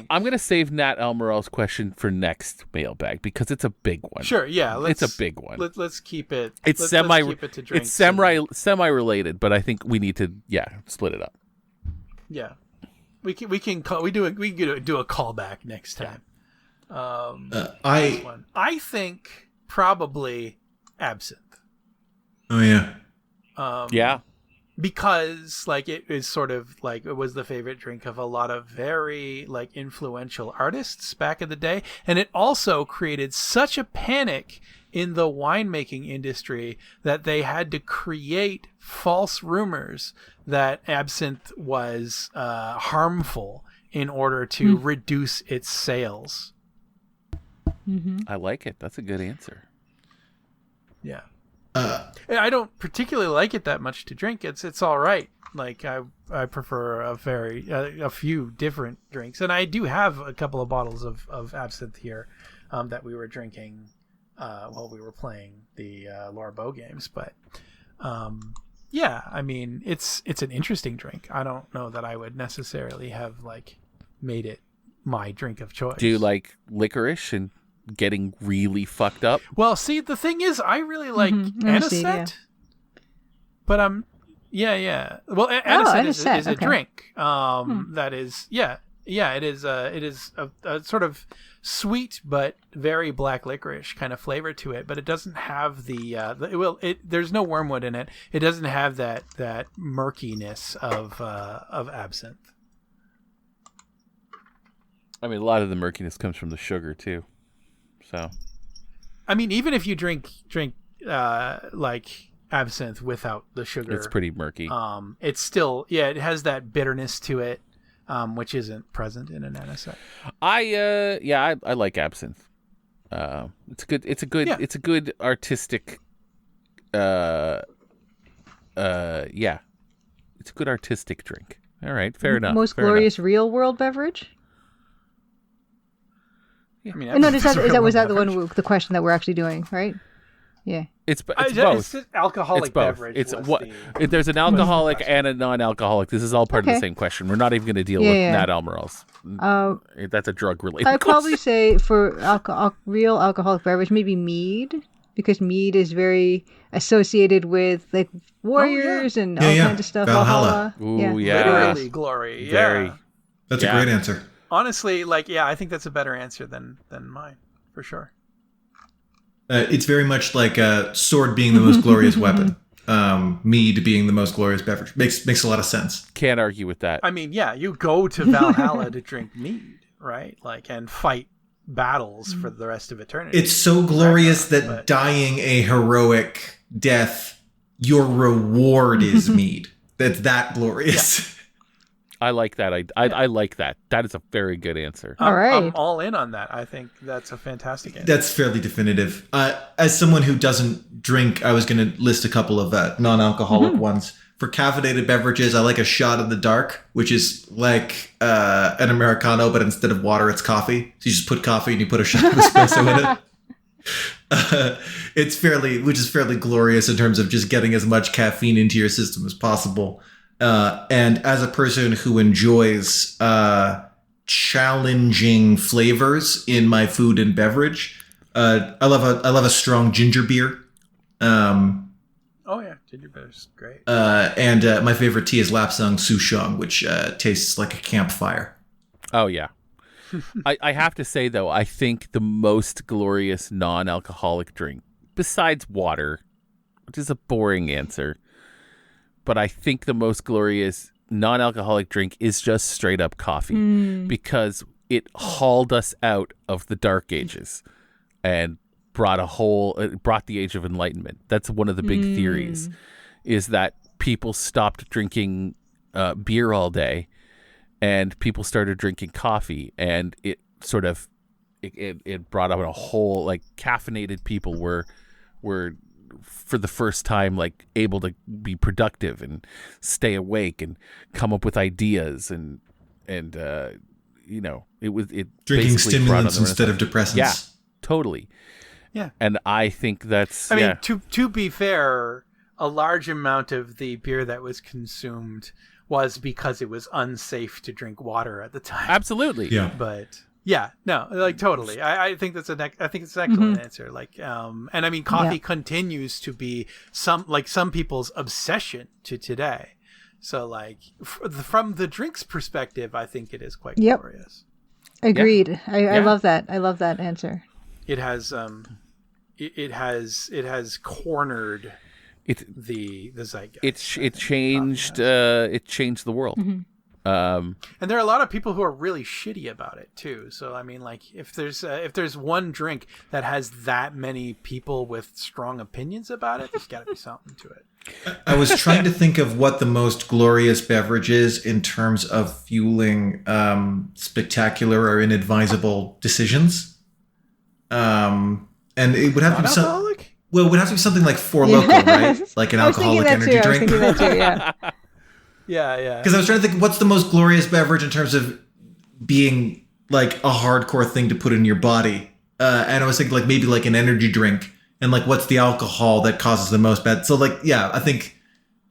I'm gonna save Nat Almiral's question for next mailbag because it's a big one. Sure, yeah. It's a big one. Let's keep it. It's let's keep it to drinks. It's semi related, but I think we need to split it up. Yeah, we can do a callback next time. I think probably absinthe. Oh yeah. Yeah. Because it is sort of it was the favorite drink of a lot of very influential artists back in the day, and it also created such a panic in the winemaking industry that they had to create false rumors that absinthe was harmful in order to reduce its sales. I like it. That's a good answer. Yeah. I don't particularly like it that much to drink. It's all right. I prefer a few different drinks, and I do have a couple of bottles of absinthe here that we were drinking while we were playing the Laura Bow games. But yeah, I mean it's an interesting drink. I don't know that I would necessarily have made it my drink of choice. Do you like licorice and getting really fucked up? Well, see, the thing is, I really like anisette, but yeah. Well, anisette is a drink. That is, it is a sort of sweet but very black licorice kind of flavor to it, but it doesn't have there's no wormwood in it. It doesn't have that murkiness of absinthe. I mean, a lot of the murkiness comes from the sugar too. So, I mean, even if you drink absinthe without the sugar, it's pretty murky. It's still it has that bitterness to it, which isn't present in an anisette. I like absinthe. It's a good artistic. It's a good artistic drink. All right, fair enough. Most glorious real world beverage. I mean, No, was that the question that we're actually doing, right? Yeah. It's both. It's alcoholic it's both. beverage. It's there's an alcoholic and a non-alcoholic. This is all part of the same question. We're not even going to deal with Nat Almiral's. That's a drug-related I'd question. probably say for real alcoholic beverage, maybe mead, because mead is very associated with warriors and all kinds of stuff. Valhalla. Ooh, yeah. Literally glory. Yeah. Very. That's a great answer. Honestly, I think that's a better answer than mine, for sure. It's very much like a sword being the most glorious weapon. Mead being the most glorious beverage. Makes a lot of sense. Can't argue with that. I mean, yeah, you go to Valhalla to drink mead, right? Like, and fight battles for the rest of eternity. It's so glorious that but- dying a heroic death, your reward is mead. That's that glorious. I like that. I like that. That is a very good answer. All right. I'm all in on that. I think that's a fantastic answer. That's fairly definitive. As someone who doesn't drink, I was going to list a couple of non-alcoholic ones. For caffeinated beverages, I like a shot in the dark, which is like an Americano, but instead of water, it's coffee. So you just put coffee and you put a shot of espresso in it. Which is fairly glorious in terms of just getting as much caffeine into your system as possible. And as a person who enjoys challenging flavors in my food and beverage, I love a strong ginger beer. Oh yeah, ginger beer's great. And my favorite tea is Lapsang Souchong, which tastes like a campfire. Oh, yeah. I have to say, though, I think the most glorious non-alcoholic drink, besides water, which is a boring answer, but I think the most glorious non-alcoholic drink is just straight up coffee because it hauled us out of the dark ages and brought the age of enlightenment. That's one of the big theories, is that people stopped drinking beer all day and people started drinking coffee, and it sort of it brought out a whole, like, caffeinated people were for the first time, like, able to be productive and stay awake and come up with ideas and you know, it Drinking basically brought on stimulants the instead of Renaissance. depressants. Yeah, totally. Yeah. And I think that's I mean, to be fair, a large amount of the beer that was consumed was because it was unsafe to drink water at the time. absolutely. Yeah. But yeah, no, like totally. I think that's I think it's an excellent answer. Like, and I mean, coffee continues to be some people's obsession to today. So, like, from the drinks perspective, I think it is quite glorious. Agreed. I love that. I love that answer. It has it has cornered the zeitgeist. It changed the world. And there are a lot of people who are really shitty about it too. So I mean, like, if there's one drink that has that many people with strong opinions about it, there's got to be something to it. I was trying to think of what the most glorious beverage is in terms of fueling spectacular or inadvisable decisions. And it would have to be Non-alcoholic? Well, it would have to be something like Four Loko, right? Like an alcoholic energy drink. I was thinking that too, yeah. Yeah. Because I was trying to think, what's the most glorious beverage in terms of being like a hardcore thing to put in your body? And I was thinking, like, maybe like an energy drink, and like, what's the alcohol that causes the most bad? So, like, yeah, I think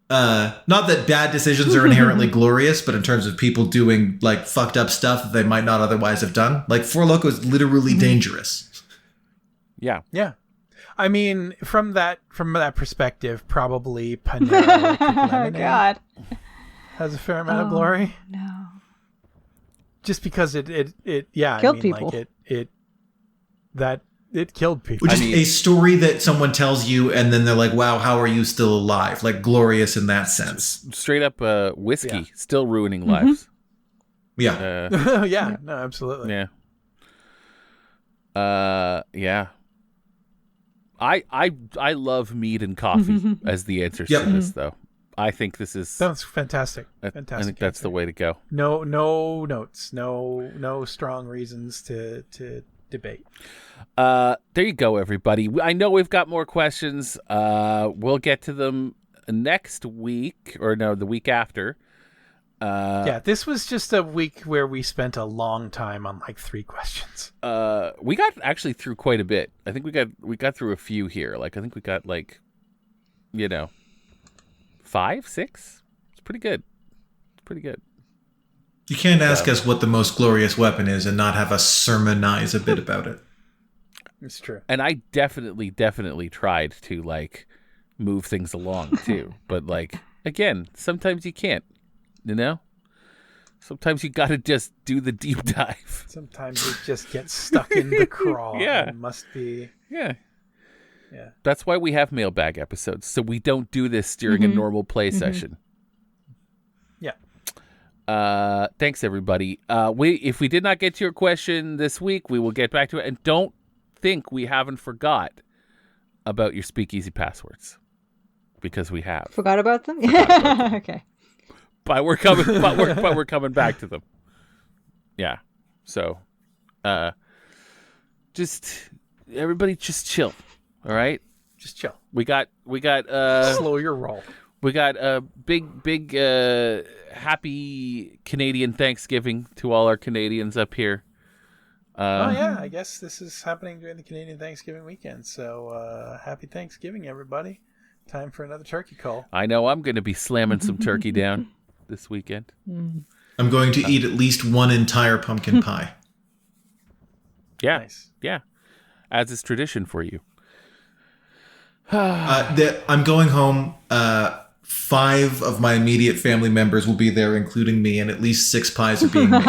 not that bad decisions are inherently glorious, but in terms of people doing like fucked up stuff that they might not otherwise have done, like Four Loko is literally dangerous. Yeah. Yeah. I mean, from that perspective, probably Panera Oh Lemonade God. has a fair amount of glory. No. Just because it Killed people. Like it killed people. Which is a story that someone tells you, and then they're like, wow, how are you still alive? Like, glorious in that sense. Straight up whiskey, still ruining lives. Yeah. No, absolutely. Yeah. Yeah. I love mead and coffee as the answers to this, though. I think this is That's fantastic. I Fantastic. think that's the way to go. No notes. No strong reasons to debate. There you go, everybody. I know we've got more questions. We'll get to them next week, or no, the week after. This was just a week where we spent a long time on like 3 questions. We got actually through quite a bit. I think we got through a few here. Like, I think we got, like, 5, 6. It's pretty good. You can't ask us what the most glorious weapon is and not have us sermonize a bit about it. It's true. And I definitely tried to, like, move things along too. But, like, again, sometimes you can't. Sometimes you got to just do the deep dive. Sometimes you just get stuck in the crawl. Yeah. It must be. Yeah. Yeah. That's why we have mailbag episodes, so we don't do this during a normal play session. Yeah. Thanks, everybody. If we did not get to your question this week, we will get back to it. And don't think we haven't forgot about your Speakeasy passwords, because we have. Forgot about them? Okay. But we're coming. but we're coming back to them. Yeah. So, just everybody, just chill. All right. Just chill. We got. Slow your roll. We got a big happy Canadian Thanksgiving to all our Canadians up here. Oh yeah, I guess this is happening during the Canadian Thanksgiving weekend. So happy Thanksgiving, everybody. Time for another turkey call. I know I'm going to be slamming some turkey down this weekend. I'm going to eat at least one entire pumpkin pie. Yeah. Nice. Yeah. As is tradition for you. I'm going home. 5 of my immediate family members will be there, including me, and at least 6 pies are being made.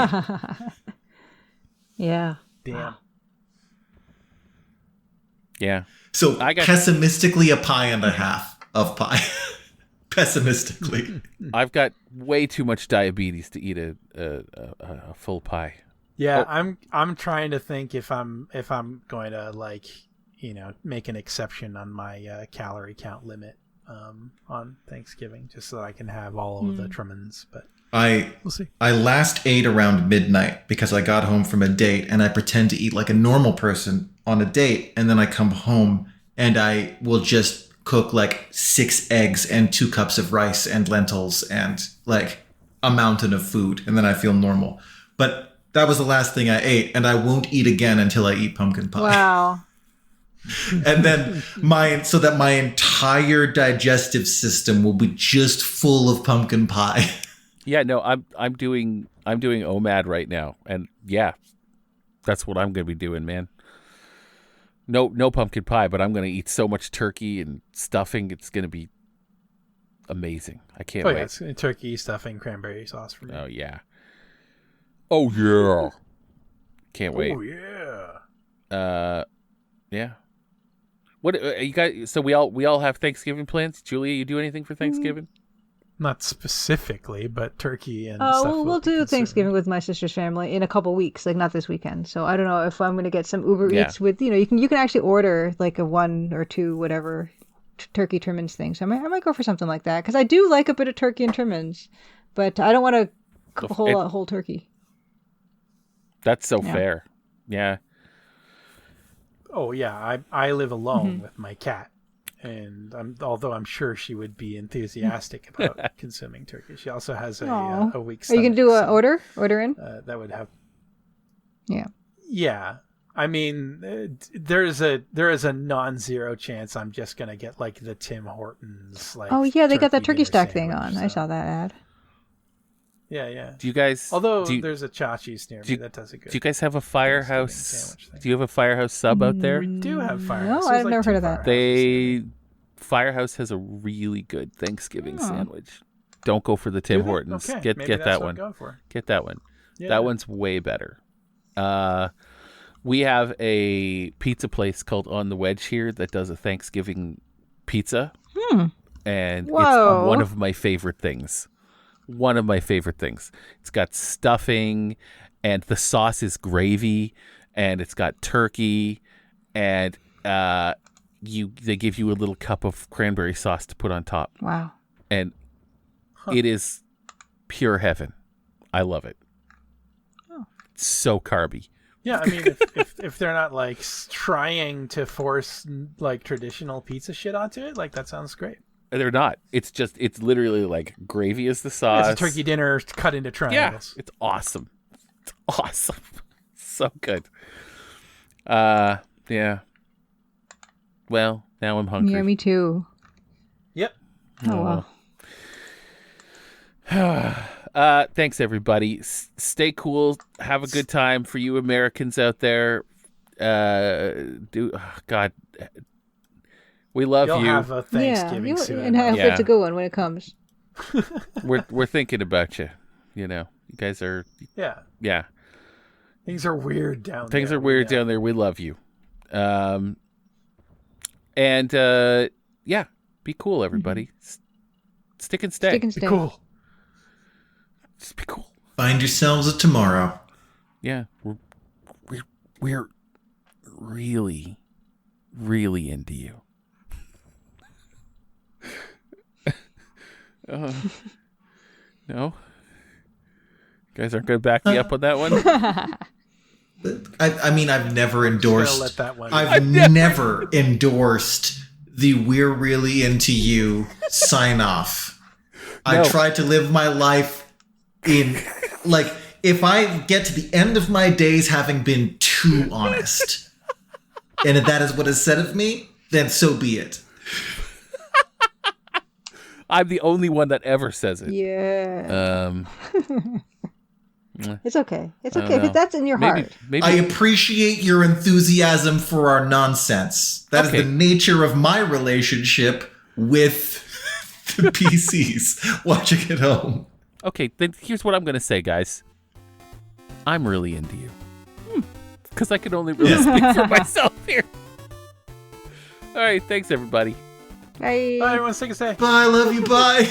Yeah. Damn. Yeah. So I got- pessimistically, a pie and a half of pie. Pessimistically. I've got way too much diabetes to eat a full pie. Yeah, Oh. I'm trying to think if I'm going to make an exception on my calorie count limit on Thanksgiving, just so that I can have all of the tremens. But we'll see. I last ate around midnight because I got home from a date, and I pretend to eat like a normal person on a date, and then I come home and I will just cook like 6 eggs and 2 cups of rice and lentils and like a mountain of food, and then I feel normal. But that was the last thing I ate, and I won't eat again until I eat pumpkin pie. Wow. And then my entire digestive system will be just full of pumpkin pie. Yeah, no, I'm doing OMAD right now, and yeah, that's what I'm gonna be doing, man. No pumpkin pie, but I'm gonna eat so much turkey and stuffing. It's gonna be amazing. I can't wait. Yeah, it's turkey stuffing, cranberry sauce for me. Oh yeah. Oh yeah. Can't wait. Oh yeah. Yeah. What you guys? So we all have Thanksgiving plans. Julia, you do anything for Thanksgiving? Not specifically, but turkey and Oh, stuff. we'll do Thanksgiving with my sister's family in a couple weeks, like not this weekend. So I don't know if I'm going to get some Uber Eats with, you can actually order like a 1 or 2 whatever turkey trimmings thing. So I might go for something like that, because I do like a bit of turkey and trimmings, but I don't want to cook a whole turkey. That's so fair. Yeah. Oh yeah, I live alone with my cat, and although I'm sure she would be enthusiastic about consuming turkey, she also has a weak stomach. Are you gonna do an order in? That would have. Yeah. Yeah, I mean, there is a non-zero chance I'm just gonna get like the Tim Hortons like. Oh yeah, they got that turkey dinner stack thing sandwich, on. I saw that ad. Yeah. Do you guys? Although there's a Chachi's near me that does a good. Do you guys have a Firehouse? sandwich thing. Do you have a Firehouse sub out there? We do have Firehouse. No, There's I've never heard of that. Firehouse has a really good Thanksgiving sandwich. Don't go for the Tim Hortons. Okay, Get maybe that that's what one. I'm going for. Get that one. Yeah. That one's way better. We have a pizza place called On the Wedge here that does a Thanksgiving pizza. And it's one of my favorite things. It's got stuffing, and the sauce is gravy, and it's got turkey, and they give you a little cup of cranberry sauce to put on top. Wow. And it is pure heaven. I love it. It's so carby. Yeah, I mean, if they're not like trying to force like traditional pizza shit onto it, like that sounds great. They're not. It's literally like gravy is the sauce. It's a turkey dinner cut into triangles. Yeah, it's awesome. It's awesome. So good. Yeah. Well, now I'm hungry. Yeah, me too. Yep. Oh well. Thanks, everybody. Stay cool. Have a good time for you Americans out there. God, we love You'll you. have a Thanksgiving soon. And I hope it's a good one when it comes. We're thinking about you. You guys are. Yeah. Things are weird down there. Things are weird down there. We love you. And yeah, be cool, everybody. Stick and stay. Stick and stay. Cool. Just be cool. Find yourselves a tomorrow. Yeah, we're really, really into you. No, you guys aren't going to back me up on that one. I mean, I've never endorsed. Let that one. I've never endorsed the "we're really into you" sign off. No. I try to live my life in like if I get to the end of my days having been too honest, and if that is what is said of me, then so be it. I'm the only one that ever says it. Yeah. It's okay. It's I don't okay know. if that's in your heart. Maybe I appreciate your enthusiasm for our nonsense. That is Okay. the nature of my relationship with the PCs watching at home. Okay, then here's what I'm going to say, guys. I'm really into you. Because I can only really speak for myself here. All right, thanks, everybody. Bye. Bye, everyone. Take a say. Bye, love you, bye.